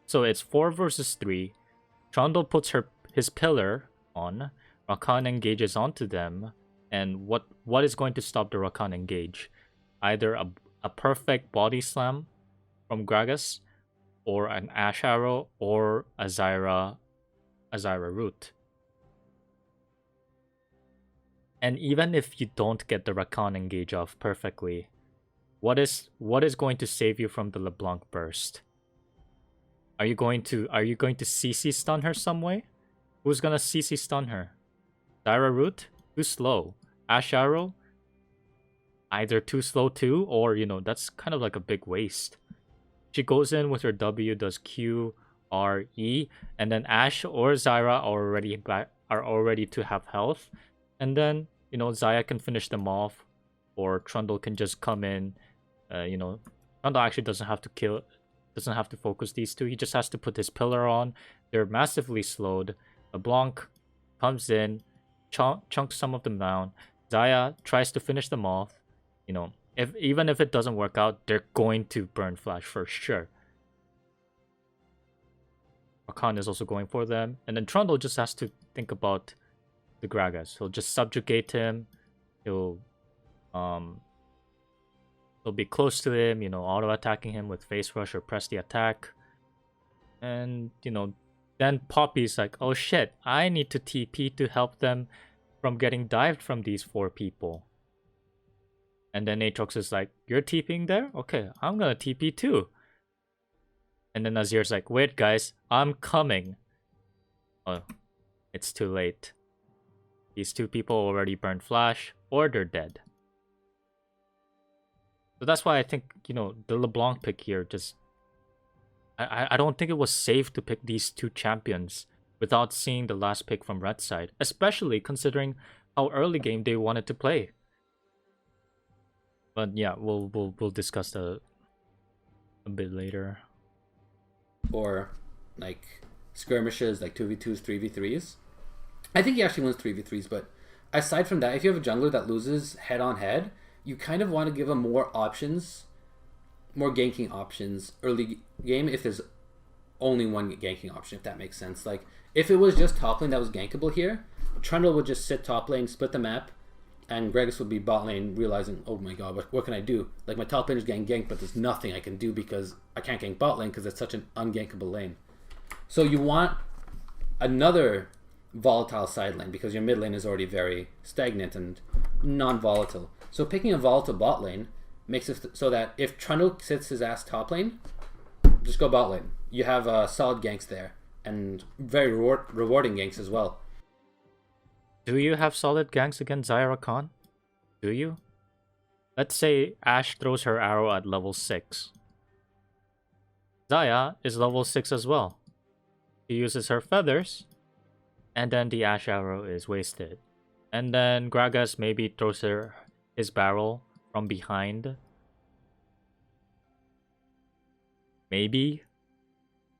So it's 4 versus 3. Trundle puts his pillar on, Rakan engages onto them, and what is going to stop the Rakan engage? Either a perfect body slam from Gragas, or an Ashe arrow, or a Zyra root. And even if you don't get the Rakan engage off perfectly, what is going to save you from the LeBlanc burst? Are you going to CC stun her some way? Who's gonna CC stun her? Zyra root? Too slow. Ashe arrow? Either too slow too, or you know, that's kind of like a big waste. She goes in with her W, does Q, R, E, and then Ashe or Zyra are already to have health. And then, you know, Xayah can finish them off, or Trundle can just come in. You know, Trundle actually doesn't have to focus these two. He just has to put his pillar on. They're massively slowed. LeBlanc comes in, chunks some of them down. Xayah tries to finish them off. You know, even if it doesn't work out, they're going to burn flash for sure. Rakan is also going for them, and then Trundle just has to think about the Gragas. He'll just subjugate him. He'll be close to him, you know, auto attacking him with face rush or press the attack. And you know, then Poppy's like, oh shit, I need to TP to help them from getting dived from these 4 people. And then Aatrox is like, you're TPing there? Okay, I'm gonna TP too. And then Azir's like, wait guys, I'm coming. Oh, it's too late. These two people already burned Flash, or they're dead. So that's why I think, the LeBlanc pick here just... I don't think it was safe to pick these two champions without seeing the last pick from red side, especially considering how early game they wanted to play. But yeah, we'll discuss that a bit later. Or like skirmishes, like 2v2s, 3v3s. I think he actually wins 3v3s, but aside from that, if you have a jungler that loses head on head, you kind of want to give him more options, more ganking options early game if there's only one ganking option, if that makes sense. Like, if it was just top lane that was gankable here, Trundle would just sit top lane, split the map, and Gragas would be bot lane realizing, oh my god, what can I do? Like, my top lane is getting ganked, but there's nothing I can do because I can't gank bot lane because it's such an ungankable lane. So you want another volatile side lane because your mid lane is already very stagnant and non-volatile. So picking a volatile bot lane makes it so that if Trundle sits his ass top lane, just go bot lane. You have solid ganks there and very rewarding ganks as well. Do you have solid ganks against Xayah Rakan? Do you? Let's say Ashe throws her arrow at level 6. Xayah is level 6 as well. She uses her feathers, and then the Ashe arrow is wasted. And then Gragas maybe throws his barrel from behind. Maybe.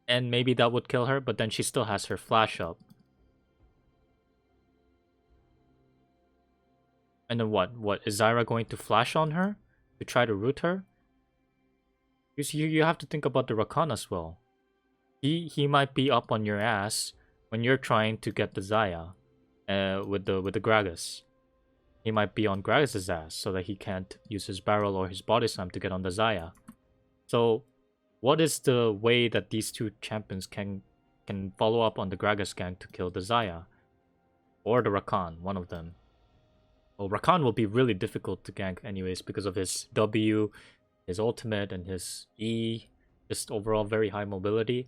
And maybe that would kill her, but then she still has her flash up. And then what? What? Is Zyra going to flash on her? To try to root her? You have to think about the Rakan as well. He might be up on your ass when you're trying to get the Xayah with the Gragas. He might be on Gragas' ass so that he can't use his barrel or his body slam to get on the Xayah. So what is the way that these two champions can follow up on the Gragas gang to kill the Xayah? Or the Rakan, one of them. Well, Rakan will be really difficult to gank anyways because of his W, his ultimate, and his E. Just overall very high mobility.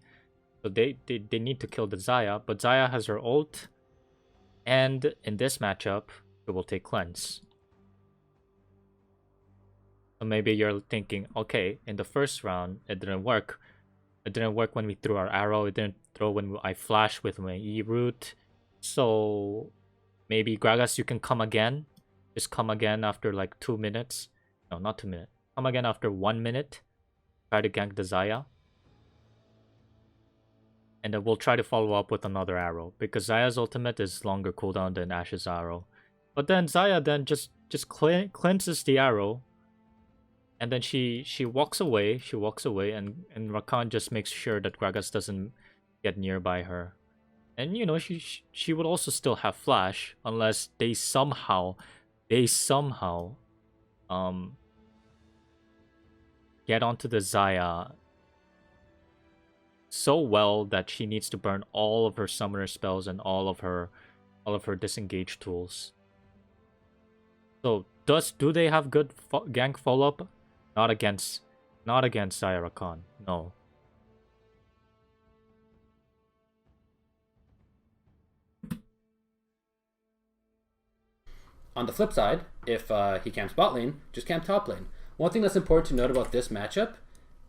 So they need to kill the Xayah, but Xayah has her ult. And in this matchup, it will take cleanse. So maybe you're thinking, okay, in the first round, it didn't work. It didn't work when we threw our arrow. It didn't throw when I flashed with my E root. So maybe Gragas, you can come again. Just come again after like 2 minutes. No, not 2 minutes. Come again after 1 minute. Try to gank the Xayah. And then we'll try to follow up with another arrow. Because Xayah's ultimate is longer cooldown than Ashe's arrow. But then Xayah then just cleanses the arrow. And then she walks away. She walks away. And Rakan just makes sure that Gragas doesn't get nearby her. And she would also still have flash. Unless they somehow get onto the Xayah so well that she needs to burn all of her summoner spells and all of her disengage tools. So do they have good gank follow up? Not against Xayah Rakan. No. On the flip side, if he camps bot lane, just camp top lane. One thing that's important to note about this matchup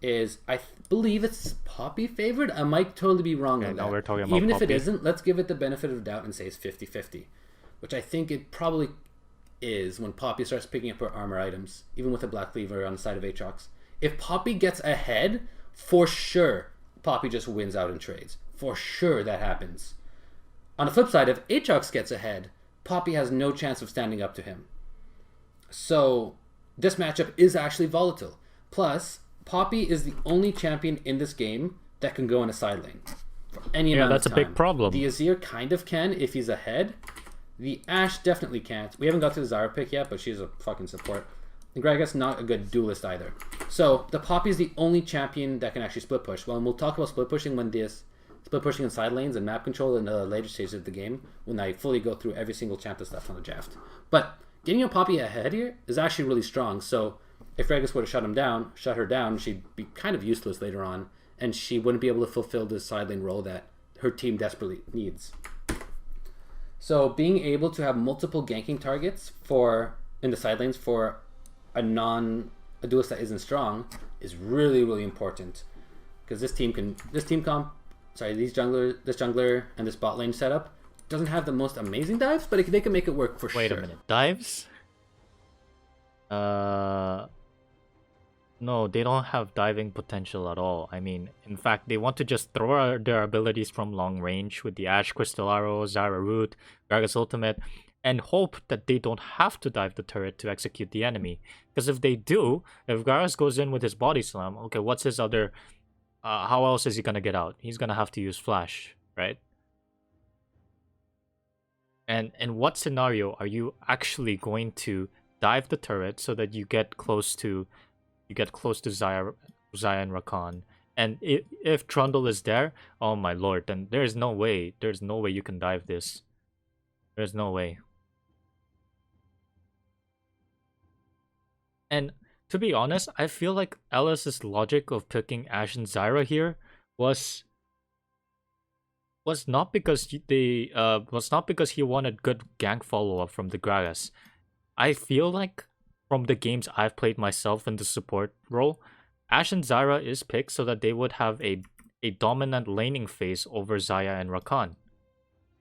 is I believe it's Poppy favored. I might totally be wrong on that. We're talking about Even Poppy. if it isn't, let's give it the benefit of the doubt and say it's 50-50. Which I think it probably is when Poppy starts picking up her armor items, even with a Black Cleaver on the side of Aatrox. If Poppy gets ahead, for sure, Poppy just wins out in trades. For sure that happens. On the flip side, if Aatrox gets ahead, Poppy has no chance of standing up to him. So this matchup is actually volatile. Plus, Poppy is the only champion in this game that can go in a side lane for any amount of time. That's a big problem. The Azir kind of can if he's ahead. The Ashe definitely can't. We haven't got to the Zyra pick yet, but she's a fucking support. And Gragas not a good duelist either. So the Poppy is the only champion that can actually split push. Well, and we'll talk about split pushing when this split pushing in side lanes and map control in the later stages of the game when I fully go through every single champ that's left on the draft. But getting your Poppy ahead here is actually really strong. So if Gragas would have shut her down, she'd be kind of useless later on. and she wouldn't be able to fulfill the side lane role that her team desperately needs. So being able to have multiple ganking targets in the side lanes for a duelist that isn't strong is really, really important. Because this jungler and this bot lane setup doesn't have the most amazing dives, but they can make it work for sure. Wait a minute, dives? No, they don't have diving potential at all. I mean, in fact, they want to just throw their abilities from long range with the Ashe Crystal Arrow, Zyra Root, Gragas Ultimate, and hope that they don't have to dive the turret to execute the enemy. Because if they do, if Gragas goes in with his body slam, okay, what's his other... how else is he gonna get out? He's gonna have to use flash, right? And in what scenario are you actually going to dive the turret so that you get close to Xayah and Rakan? And if Trundle is there, oh my lord, then there's no way you can dive this. There's no way. And to be honest, I feel like LS's logic of picking Ashe and Zyra here was not because he wanted good gank follow-up from the Gragas. I feel like from the games I've played myself in the support role, Ashe and Zyra is picked so that they would have a dominant laning phase over Xayah and Rakan.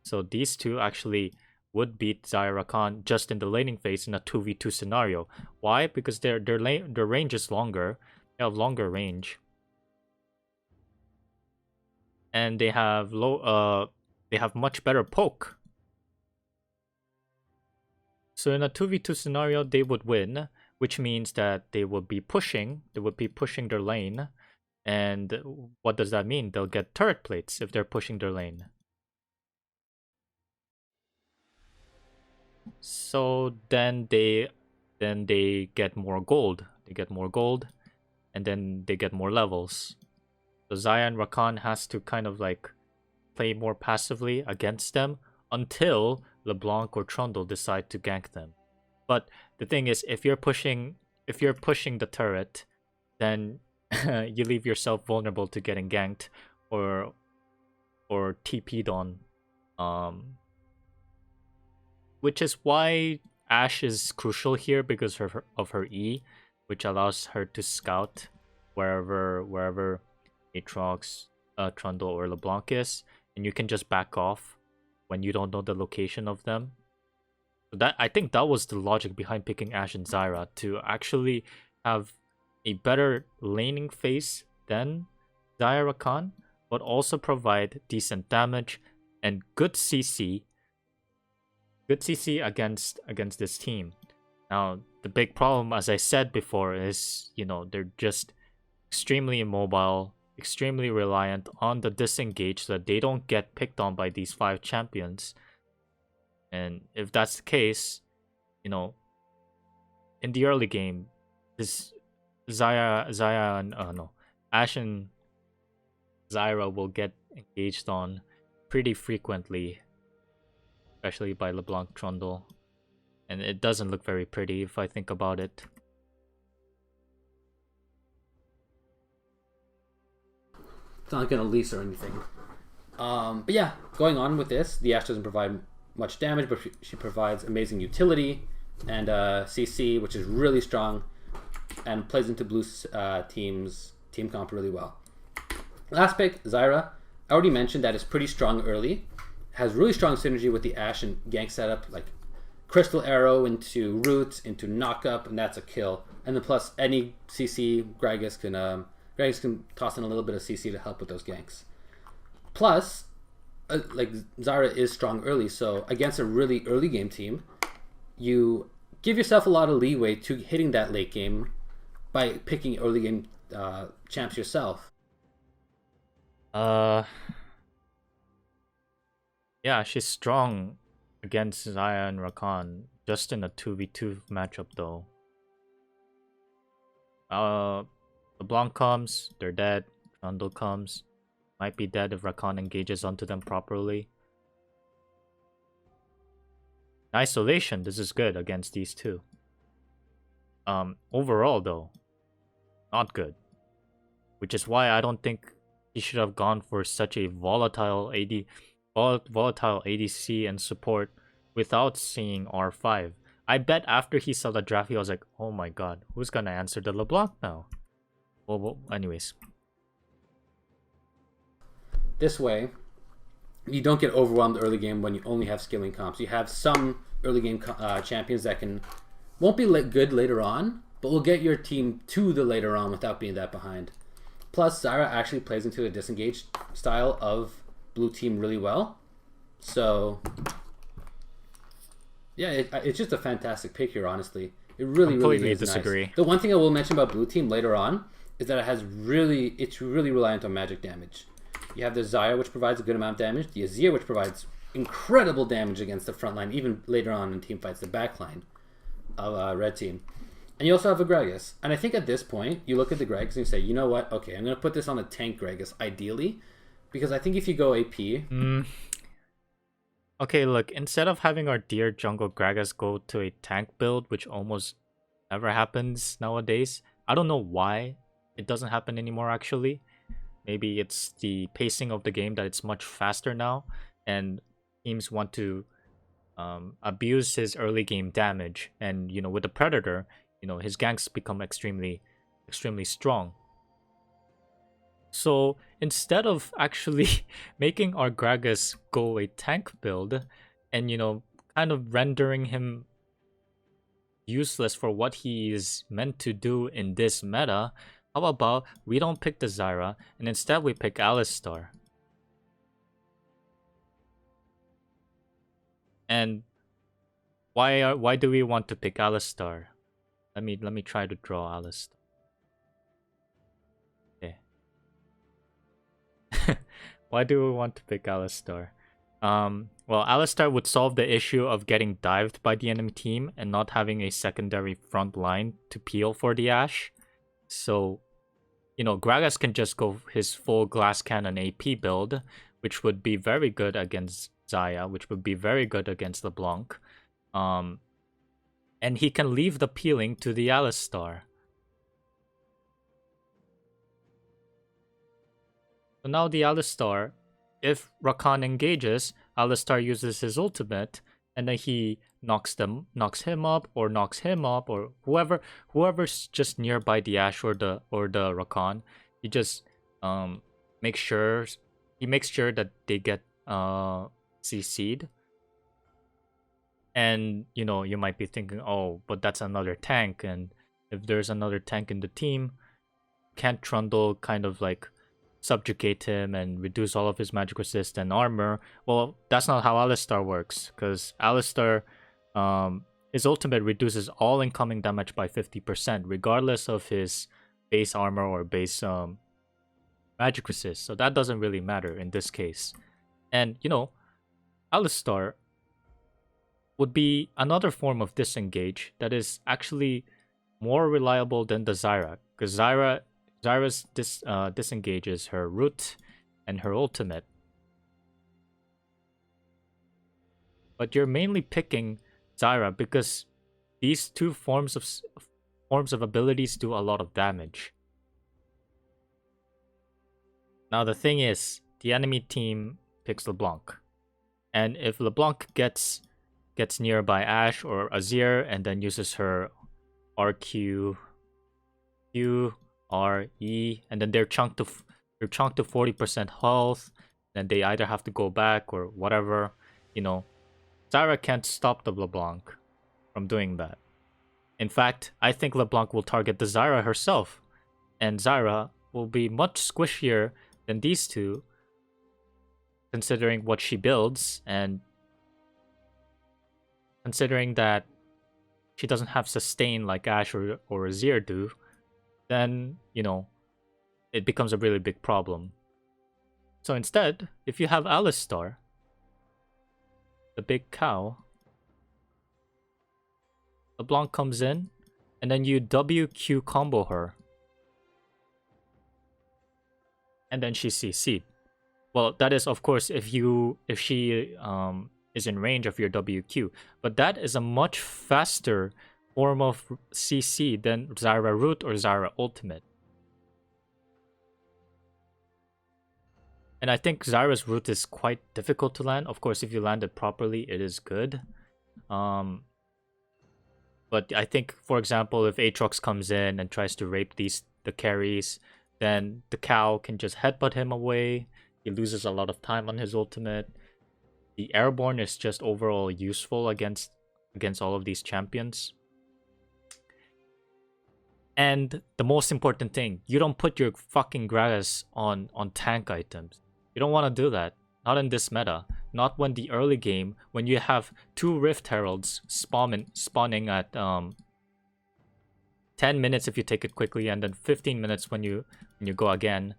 So these two actually would beat Xayah Rakan just in the laning phase in a 2v2 scenario. Why? Because their range is longer. They have longer range. And they have much better poke. So in a 2v2 scenario, they would win, which means that they would be pushing their lane. And what does that mean? They'll get turret plates if they're pushing their lane. So then they get more gold. They get more gold, and then they get more levels. So Xayah and Rakan has to kind of like play more passively against them until LeBlanc or Trundle decide to gank them. But the thing is, if you're pushing the turret, then you leave yourself vulnerable to getting ganked or TP'd on. Which is why Ashe is crucial here because of her E, which allows her to scout wherever Aatrox, Trundle, or LeBlanc is, and you can just back off when you don't know the location of them. So I think that was the logic behind picking Ashe and Zyra, to actually have a better laning phase than Xayah Rakan, but also provide decent damage and good CC. Good CC against this team. Now, the big problem, as I said before, is, they're just extremely immobile, extremely reliant on the disengage so that they don't get picked on by these 5 champions. And if that's the case, in the early game, this Ashe and Zyra will get engaged on pretty frequently, especially by LeBlanc Trundle. And it doesn't look very pretty if I think about it. It's not gonna lease or anything. But yeah, going on with this, the Ashe doesn't provide much damage, but she provides amazing utility and CC, which is really strong and plays into blue team's team comp really well. Last pick, Zyra. I already mentioned that it's pretty strong early. Has really strong synergy with the Ashe and gank setup, like Crystal Arrow into Root, into Knockup, and that's a kill. And then plus any CC, Gragas can toss in a little bit of CC to help with those ganks. Plus, like Zyra is strong early, so against a really early game team, you give yourself a lot of leeway to hitting that late game by picking early game champs yourself. Yeah, she's strong against Xayah and Rakan, just in a 2v2 matchup though. LeBlanc comes, they're dead. Trundle comes, might be dead if Rakan engages onto them properly. In isolation, this is good against these two. Overall though, not good. Which is why I don't think he should have gone for such a volatile volatile ADC and support without seeing R5. I bet after he saw the draft, he was like, "Oh my god, who's gonna answer the LeBlanc now?" Well, anyways, This way, you don't get overwhelmed early game when you only have scaling comps. You have some early game champions that won't be good later on, but will get your team to the later on without being that behind. Plus, Zyra actually plays into the disengaged style of blue team really well. So, yeah, it's just a fantastic pick here, honestly. It really, completely really is disagree. nice. The one thing I will mention about blue team later on is that it's really reliant on magic damage. You have the Zyra, which provides a good amount of damage. The Azir, which provides incredible damage against the front line, even later on in team fights, the back line of red team. And you also have a Gragas. And I think at this point, you look at the Gragas and you say, you know what? Okay, I'm going to put this on a tank Gragas, ideally. Because I think if you go AP... Okay, look, instead of having our dear jungle Gragas go to a tank build, which almost never happens nowadays, I don't know why it doesn't happen anymore, actually. Maybe it's the pacing of the game that it's much faster now, and teams want to abuse his early game damage. And with the Predator, his ganks become extremely strong. So instead of actually making our Gragas go a tank build, and kind of rendering him useless for what he is meant to do in this meta, how about we don't pick the Zyra, and instead we pick Alistar? And why do we want to pick Alistar? Let me try to draw Alistar. Okay. Why do we want to pick Alistar? Well, Alistar would solve the issue of getting dived by the enemy team and not having a secondary front line to peel for the Ashe. So, Gragas can just go his full glass cannon AP build, which would be very good against Xayah, which would be very good against LeBlanc. And he can leave the peeling to the Alistar. So now the Alistar, if Rakan engages, Alistar uses his ultimate, and then he knocks him up, or whoever's just nearby the Ashe or the Rakan. He just makes sure that they get CC'd. And you might be thinking, oh, but that's another tank, and if there's another tank in the team, can't Trundle kind of like subjugate him and reduce all of his magic resist and armor? Well, that's not how Alistar works, because Alistar, his ultimate reduces all incoming damage by 50%, regardless of his base armor or base magic resist. So that doesn't really matter in this case. And Alistar would be another form of disengage that is actually more reliable than the Zyra, because Zyra's disengages her root and her ultimate. But you're mainly picking Zyra because these two forms of abilities do a lot of damage. Now the thing is, the enemy team picks LeBlanc. And if LeBlanc gets nearby Ashe or Azir and then uses her RQ, Q, R, E, and then they're chunked to 40% health, then they either have to go back or whatever, Zyra can't stop the LeBlanc from doing that. In fact, I think LeBlanc will target the Zyra herself, and Zyra will be much squishier than these two, considering what she builds, and considering that she doesn't have sustain like Ashe or Azir do, then, it becomes a really big problem. So instead, if you have Alistar, the big cow, LeBlanc comes in, and then you WQ combo her. And then she CC'd. Well, that is, of course, if she is in range of your WQ. But that is a much faster form of CC than Zyra Root or Zyra Ultimate. And I think Zyra's root is quite difficult to land. Of course, if you land it properly, it is good. But I think, for example, if Aatrox comes in and tries to rape the carries, then the cow can just headbutt him away. He loses a lot of time on his ultimate. The airborne is just overall useful against all of these champions. And the most important thing, you don't put your fucking Gragas on tank items. You don't want to do that. Not in this meta. Not when the early game, when you have 2 Rift Heralds spawning at 10 minutes if you take it quickly, and then 15 minutes when you go again.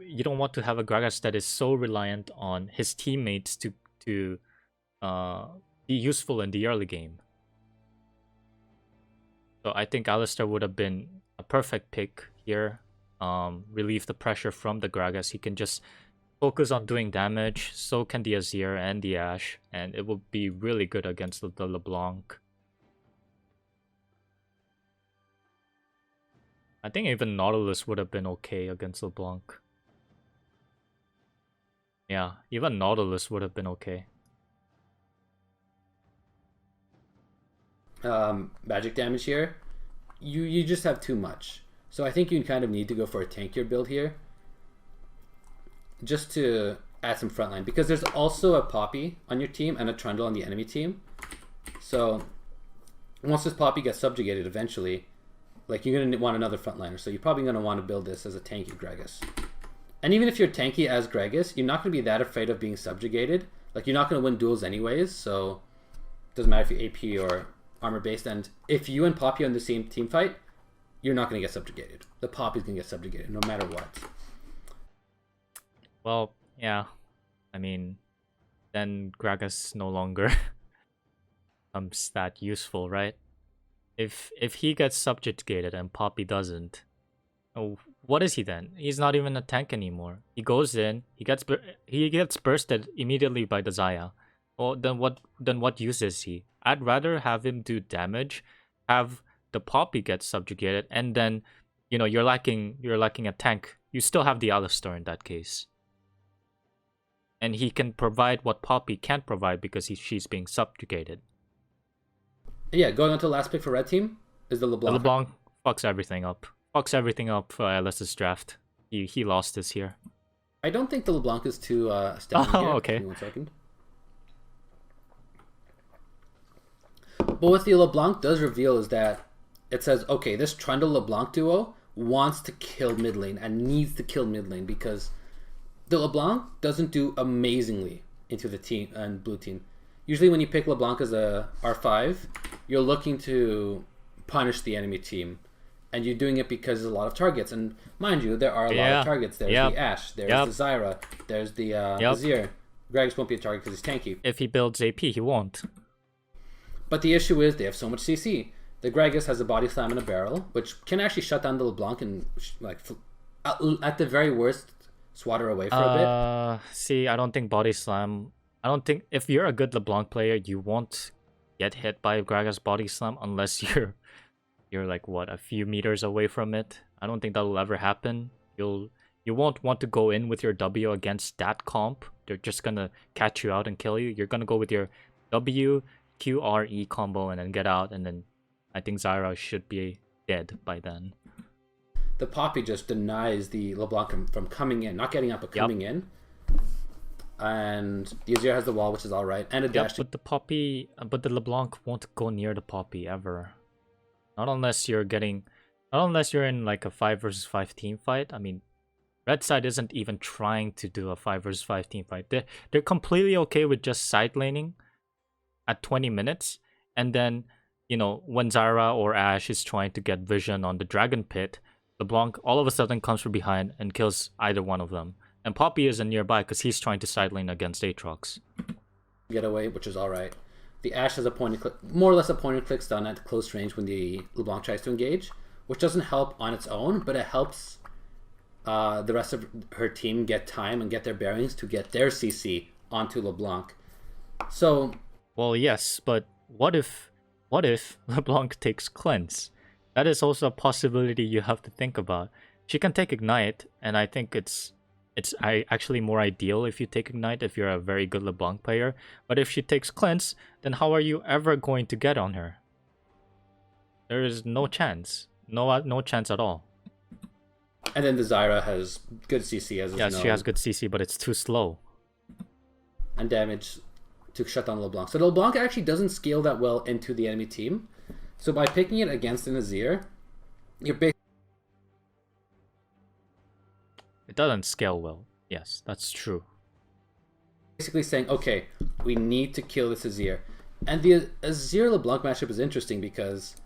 You don't want to have a Gragas that is so reliant on his teammates to be useful in the early game. So I think Alistar would have been a perfect pick here. Relieve the pressure from the Gragas. He can just focus on doing damage. So can the Azir and the Ashe. And it will be really good against the LeBlanc. I think even Nautilus would have been okay against LeBlanc. Yeah, even Nautilus would have been okay. Magic damage here, you just have too much. So I think you kind of need to go for a tankier build here, just to add some frontline, because there's also a Poppy on your team and a Trundle on the enemy team. So once this Poppy gets subjugated eventually, like, you're gonna want another frontliner. So you're probably gonna want to build this as a tanky Gragas. And even if you're tanky as Gragas, you're not gonna be that afraid of being subjugated. Like, you're not gonna win duels anyways, so it doesn't matter if you're AP or armor based. And if you and Poppy are in the same team fight, you're not going to get subjugated. The Poppy's going to get subjugated no matter what. Well, yeah. I mean, then Gragas no longer becomes that useful, right? If he gets subjugated and Poppy doesn't, oh, what is he then? He's not even a tank anymore. He goes in, he gets bursted immediately by the Xayah. Well, then what use is he? I'd rather have him do damage, have the Poppy get subjugated, and then, you know, you're lacking a tank. You still have the Alistar in that case. And he can provide what Poppy can't provide because she's being subjugated. Yeah, going on to the last pick for red team is the LeBlanc. The LeBlanc fucks everything up. Fucks everything up for LS's draft. He lost this here. I don't think the LeBlanc is too stemmy here. Okay. Give me 1 second. But what the LeBlanc does reveal is that it says, okay, this Trundle LeBlanc duo wants to kill mid lane and needs to kill mid lane, because the LeBlanc doesn't do amazingly into the team and blue team. Usually when you pick LeBlanc as a R5, you're looking to punish the enemy team, and you're doing it because there's a lot of targets. And mind you, there are a lot of targets. There's the Ashe, there's the Zyra, there's the Azir. Gragas won't be a target because he's tanky. If he builds AP, he won't. But the issue is they have so much CC. The Gragas has a body slam and a barrel, which can actually shut down the LeBlanc and, like, at the very worst, swat her away for a bit. See, I don't think body slam. I don't think if you're a good LeBlanc player, you won't get hit by Gragas body slam unless you're like, what, a few meters away from it. I don't think that'll ever happen. You won't want to go in with your W against that comp. They're just gonna catch you out and kill you. You're gonna go with your W, Q, R, E combo and then get out, and then I think Zyra should be dead by then. The Poppy just denies the LeBlanc from coming in, not getting up, but coming in. And the Azir has the wall, which is all right, and a dash. But the LeBlanc won't go near the Poppy ever. Not unless you're in like a 5 versus 5 team fight. I mean, Red side isn't even trying to do a 5 versus 5 team fight. They're completely okay with just side laning at 20 minutes, and then, you know, when Zyra or Ashe is trying to get vision on the Dragon Pit, LeBlanc all of a sudden comes from behind and kills either one of them. And Poppy isn't nearby because he's trying to side lane against Aatrox. Get away, which is alright. The Ashe has a point and click, more or less a point and click stun at close range when the LeBlanc tries to engage, which doesn't help on its own, but it helps the rest of her team get time and get their bearings to get their CC onto LeBlanc. So, well, yes, but what if LeBlanc takes cleanse? That is also a possibility you have to think about. She can take ignite, and I think it's it's actually more ideal if you take Ignite if you're a very good LeBlanc player. But if she takes Cleanse, then how are you ever going to get on her? There is no chance. No chance at all. And then the Zyra has good CC as yes, she has good CC, but it's too slow. And damage to shut down LeBlanc. So LeBlanc actually doesn't scale that well into the enemy team. So by picking it against an Azir, you're basically... It doesn't scale well. Yes, that's true. Basically saying, okay, we need to kill this Azir. And the Azir LeBlanc matchup is interesting because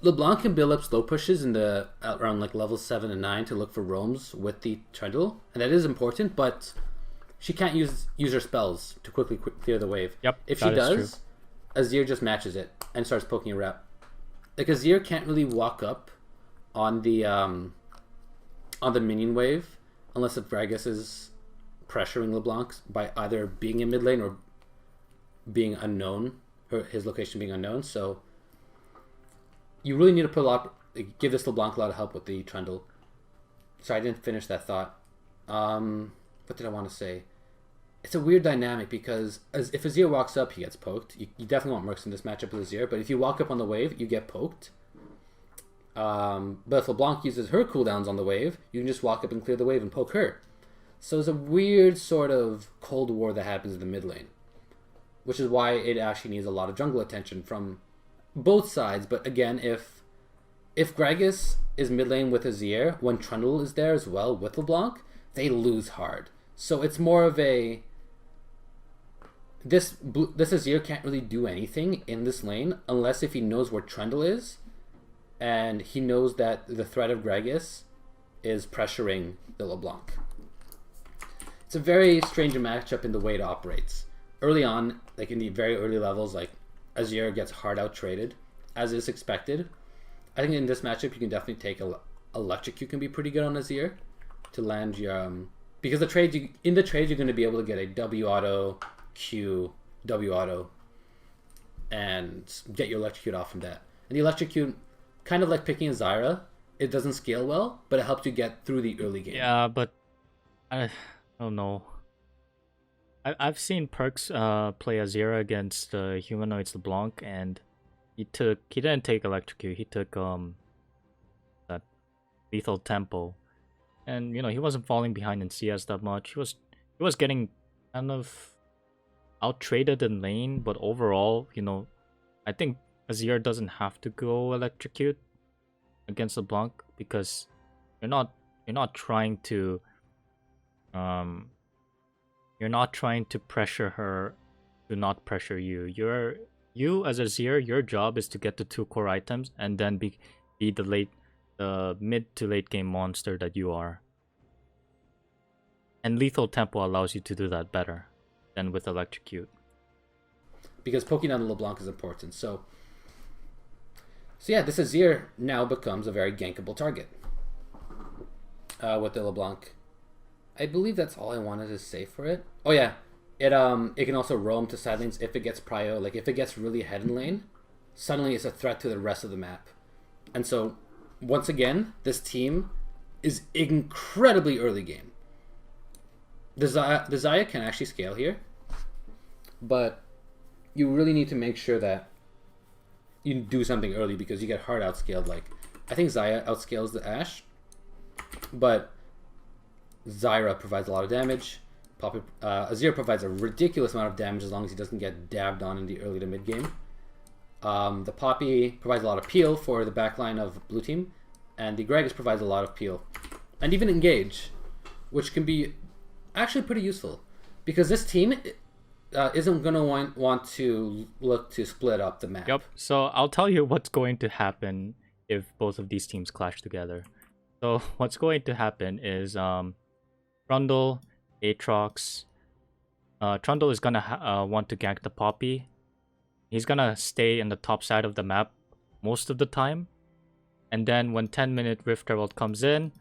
LeBlanc can build up slow pushes in the around like level 7 and 9 to look for roams with the Trundle, and that is important, but she can't use her spells to quickly clear the wave. Yep. If she does, Azir just matches it and starts poking a rep. Like Azir can't really walk up on the minion wave unless if Gragas is pressuring LeBlanc by either being in mid lane or being unknown, his location being unknown. So you really need to put a lot, give this LeBlanc a lot of help with the Trundle. Sorry, I didn't finish that thought. What did I want to say? It's a weird dynamic because if Azir walks up, he gets poked. You definitely want Mercs in this matchup with Azir, but if you walk up on the wave, you get poked. But if LeBlanc uses her cooldowns on the wave, you can just walk up and clear the wave and poke her. So it's a weird sort of Cold War that happens in the mid lane, which is why it actually needs a lot of jungle attention from both sides. But again, if Gragas is mid lane with Azir, when Trundle is there as well with LeBlanc, they lose hard. So it's more of a... This Azir can't really do anything in this lane unless if he knows where Trundle is and he knows that the threat of Gragas is pressuring the LeBlanc. It's a very strange matchup in the way it operates. Early on, like in the very early levels, like Azir gets hard out traded, as is expected. I think in this matchup you can definitely take Electrocute can be pretty good on Azir to land your because the trades in the trades you're going to be able to get a W auto, Q, W auto, and get your Electrocute off from that. And the Electrocute, kind of like picking a Zyra, it doesn't scale well, but it helps you get through the early game. Yeah, but I don't know. I've seen Perks play Azir against Humanoids LeBlanc, and he didn't take Electrocute. He took that Lethal Tempo, and he wasn't falling behind in CS that much. He was getting kind of out traded in lane, but overall, I think Azir doesn't have to go Electrocute against LeBlanc because you're not trying to pressure her to not pressure you. You as Azir, your job is to get the 2 core items and then be the mid to late game monster that you are. And Lethal Tempo allows you to do that better than with Electrocute. Because poking down the LeBlanc is important. So yeah, this Azir now becomes a very gankable target with the LeBlanc. I believe that's all I wanted to say for it. Oh yeah, it can also roam to side lanes if it gets prio. Like if it gets really ahead in lane, suddenly it's a threat to the rest of the map. And so once again, this team is incredibly early game. The Xayah can actually scale here, but you really need to make sure that you do something early because you get hard outscaled. Like I think Xayah outscales the Ashe, but Zyra provides a lot of damage. Azir provides a ridiculous amount of damage as long as he doesn't get dabbed on in the early to mid game. The Poppy provides a lot of peel for the backline of blue team, and the Gragas provides a lot of peel, and even engage, which can be actually pretty useful because this team isn't going to want to look to split up the map. Yep. So I'll tell you what's going to happen if both of these teams clash together. So what's going to happen is Trundle, Aatrox. Trundle is gonna want to gank the Poppy. He's gonna stay in the top side of the map most of the time. And then when 10-minute Rift Herald comes in,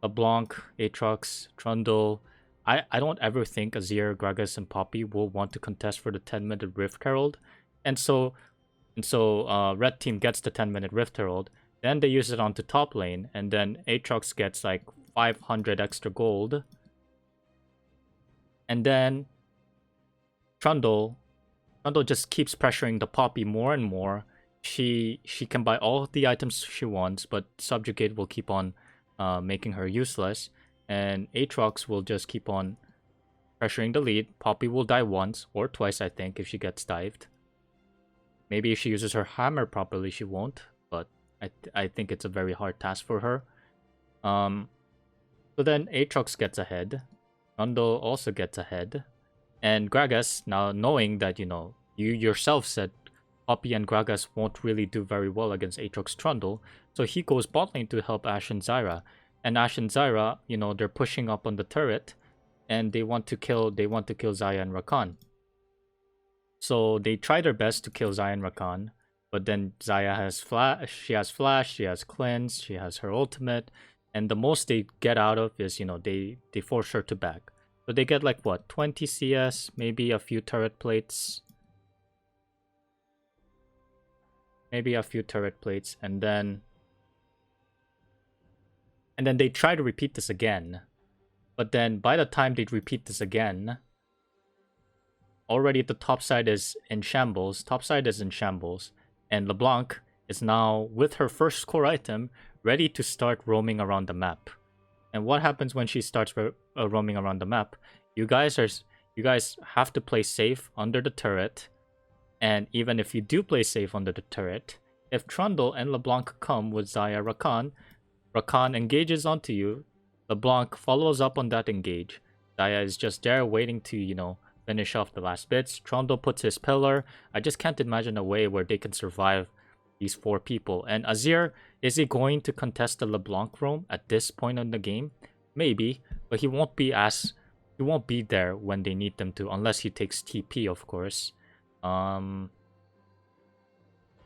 LeBlanc, Aatrox, Trundle. I don't ever think Azir, Gragas, and Poppy will want to contest for the 10-minute Rift Herald. And so Red Team gets the 10-minute Rift Herald. Then they use it onto top lane, and then Aatrox gets like 500 extra gold And then Trundle just keeps pressuring the Poppy more and more. She can buy all of the items she wants, but Subjugate will keep on making her useless. And Aatrox will just keep on pressuring the lead. Poppy will die once or twice, I think, if she gets dived. Maybe if she uses her hammer properly, she won't. But I think it's a very hard task for her. So then Aatrox gets ahead. Trundle also gets ahead. And Gragas, now knowing that, you yourself said Poppy and Gragas won't really do very well against Aatrox Trundle, so he goes bot lane to help Ashe and Zyra. And Ashe and Zyra, they're pushing up on the turret, and they want to kill Xayah and Rakan. So they try their best to kill Xayah and Rakan, but then Xayah has flash, she has cleanse, she has her ultimate, and the most they get out of is, they force her to back. So they get like what, 20 CS, maybe a few turret plates. And then they try to repeat this again. But then by the time they repeat this again, already the top side is in shambles. And LeBlanc is now with her first core item ready to start roaming around the map. And what happens when she starts roaming around the map? You guys have to play safe under the turret. And even if you do play safe under the turret, if Trundle and LeBlanc come with Xayah Rakan engages onto you, LeBlanc follows up on that engage. Xayah is just there waiting to, finish off the last bits. Trundle puts his pillar. I just can't imagine a way where they can survive these 4 people. And Azir, is he going to contest the LeBlanc roam at this point in the game? Maybe, but he won't be there when they need them to, unless he takes TP, of course. Yeah,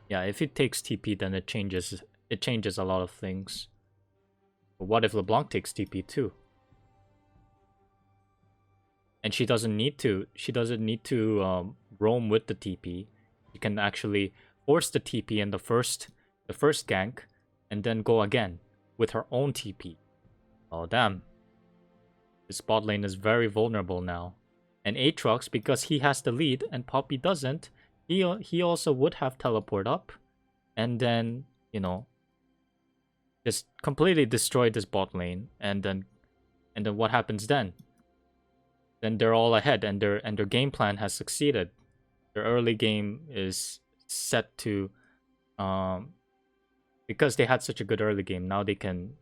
if he takes TP, then it changes a lot of things. But what if LeBlanc takes TP too? And she doesn't need to roam with the TP. She can actually force the TP in the first gank, and then go again with her own TP. Oh damn. This bot lane is very vulnerable now. And Aatrox, because he has the lead and Poppy doesn't, he also would have teleport up, and then, just completely destroy this bot lane. And then what happens then? Then they're all ahead, and their game plan has succeeded. Their early game is set to, because they had such a good early game. Now they can,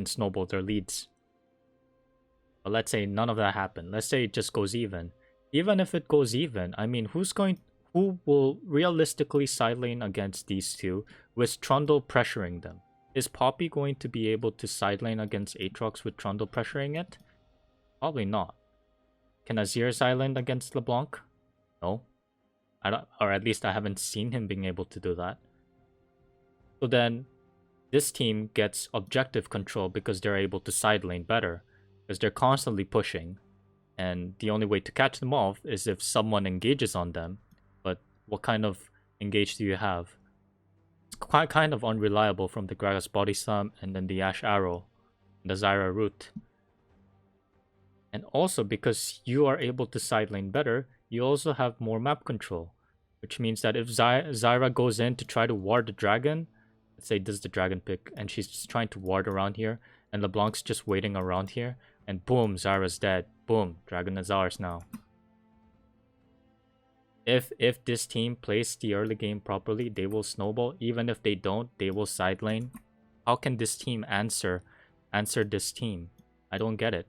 snowball their leads. But let's say none of that happened. Let's say it just goes even. Even if it goes even, I mean, who will realistically side lane against these two with Trundle pressuring them? Is Poppy going to be able to side lane against Aatrox with Trundle pressuring it? Probably not. Can Azir side lane against LeBlanc? No. Or at least I haven't seen him being able to do that. So then, this team gets objective control because they're able to side lane better. Because they're constantly pushing. And the only way to catch them off is if someone engages on them. But what kind of engage do you have? It's quite kind of unreliable from the Gragas body slam and then the Ashe arrow, and the Zyra root. And also because you are able to side lane better, you also have more map control. Which means that if Zyra goes in to try to ward the dragon, let's say this is the dragon pick, and she's just trying to ward around here, and LeBlanc's just waiting around here, and boom, Zyra's dead. Boom, dragon is ours now. If this team plays the early game properly, they will snowball. Even if they don't, they will side lane. How can this team answer this team? I don't get it.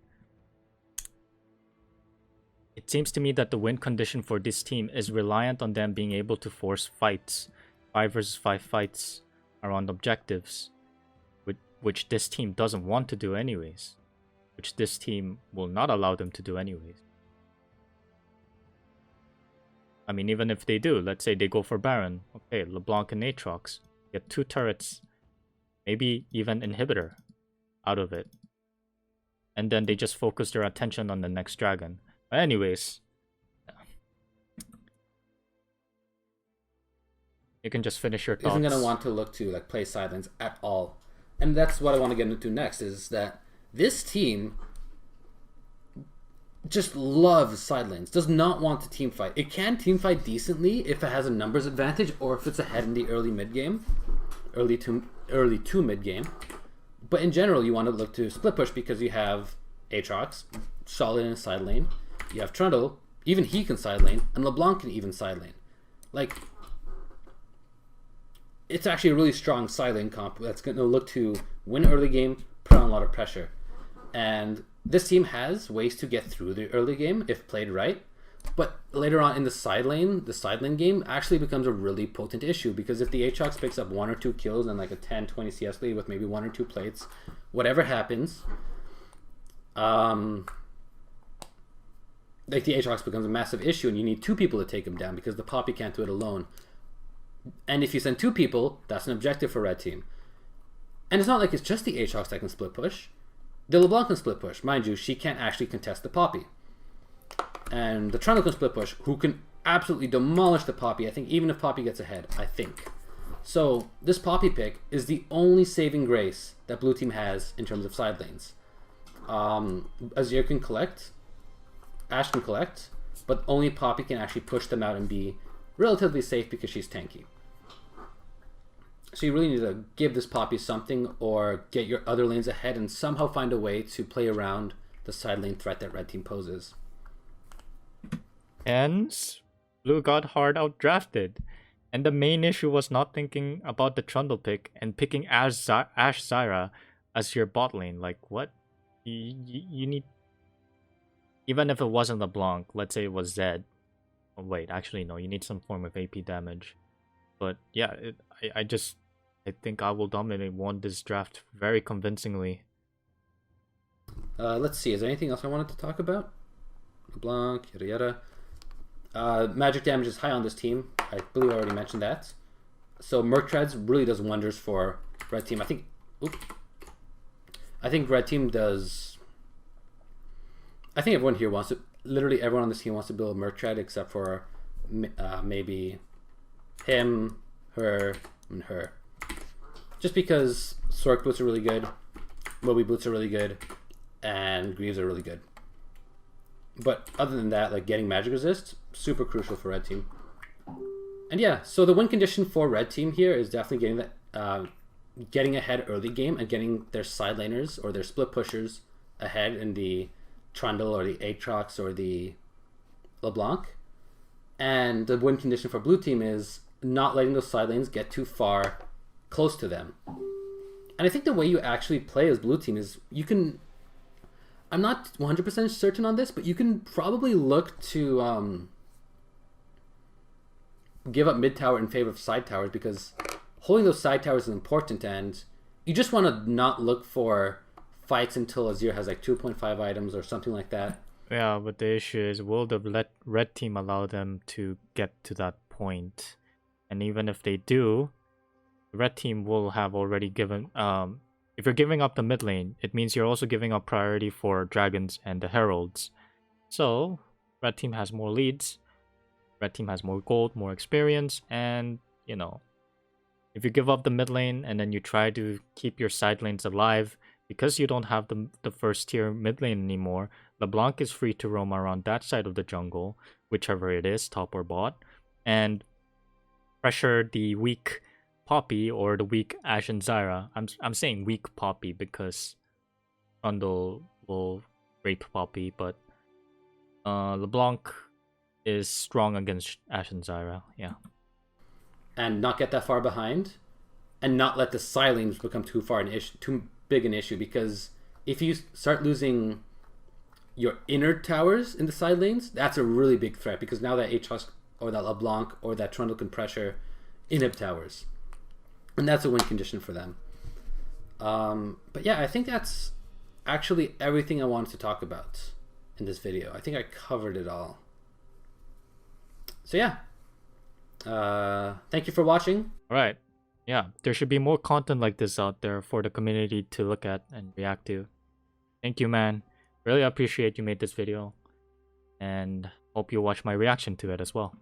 It seems to me that the win condition for this team is reliant on them being able to force fights. 5 versus 5 fights around objectives. Which this team doesn't want to do anyways. Which this team will not allow them to do anyways. I mean, even if they do, let's say they go for Baron. Okay, LeBlanc and Aatrox get 2 turrets. Maybe even inhibitor out of it. And then they just focus their attention on the next dragon. But anyways. You can just finish your thoughts. Isn't going to want to look to like play silence at all. And that's what I want to get into next, is that this team just loves side lanes. Does not want to team fight. It can team fight decently if it has a numbers advantage or if it's ahead in the early mid game, early to mid game. But in general, you want to look to split push because you have Aatrox, solid in a side lane. You have Trundle, even he can side lane, and LeBlanc can even side lane. Like, it's actually a really strong side lane comp that's going to look to win early game, put on a lot of pressure. And this team has ways to get through the early game if played right. But later on in the side lane game actually becomes a really potent issue because if the Aatrox picks up 1 or 2 kills and like a 10-20 CS lead with maybe 1 or 2 plates, whatever happens, like the Aatrox becomes a massive issue and you need 2 people to take him down because the Poppy can't do it alone. And if you send 2 people, that's an objective for red team. And it's not like it's just the Aatrox that can split push. The LeBlanc can split push. Mind you, she can't actually contest the Poppy. And the Trundle can split push, who can absolutely demolish the Poppy, I think, even if Poppy gets ahead, I think. So, this Poppy pick is the only saving grace that blue team has in terms of side lanes. Azir can collect, Ashe can collect, but only Poppy can actually push them out and be relatively safe because she's tanky. So you really need to give this Poppy something or get your other lanes ahead and somehow find a way to play around the side lane threat that red team poses. Hence, blue got hard outdrafted. And the main issue was not thinking about the Trundle pick and picking Ashe Zyra as your bot lane. Like, what? You need... Even if it wasn't LeBlanc, let's say it was Zed. Oh, wait, actually, no. You need some form of AP damage. But, yeah, I think I will dominate. Won this draft very convincingly. Let's see. Is there anything else I wanted to talk about? LeBlanc, yada yada. Magic damage is high on this team. I believe I already mentioned that. So Merc Treads really does wonders for red team. I think red team does... I think everyone here wants to... Literally everyone on this team wants to build a Merc Tread except for maybe him, her, and her. Just because Sork boots are really good, Moby boots are really good, and Greaves are really good. But other than that, like getting magic resist, super crucial for red team. And yeah, so the win condition for red team here is definitely getting ahead early game and getting their side laners or their split pushers ahead in the Trundle or the Aatrox or the LeBlanc. And the win condition for blue team is not letting those side lanes get too far close to them. And I think the way you actually play as blue team is you can... I'm not 100% certain on this, but you can probably look to give up mid tower in favor of side towers because holding those side towers is important, and you just want to not look for fights until Azir has like 2.5 items or something like that. Yeah, but the issue is, will the red team allow them to get to that point? And even if they do, the red team will have already given... if you're giving up the mid lane, it means you're also giving up priority for dragons and the heralds. So, red team has more leads, red team has more gold, more experience, and, you know, if you give up the mid lane and then you try to keep your side lanes alive, because you don't have the first tier mid lane anymore, LeBlanc is free to roam around that side of the jungle, whichever it is, top or bot, and pressure the weak Poppy or the weak Ashe and Zyra. I'm saying weak Poppy because Trundle will rape Poppy, but LeBlanc is strong against Ashe and Zyra, yeah. And not get that far behind, and not let the side lanes become too big an issue, because if you start losing your inner towers in the side lanes, that's a really big threat, because now that Aatrox or that LeBlanc or that Trundle can pressure inhib towers. And that's a win condition for them. But yeah, I think that's actually everything I wanted to talk about in this video. I think I covered it all. So yeah. Thank you for watching. All right. Yeah, there should be more content like this out there for the community to look at and react to. Thank you, man. Really appreciate you made this video. And hope you watch my reaction to it as well.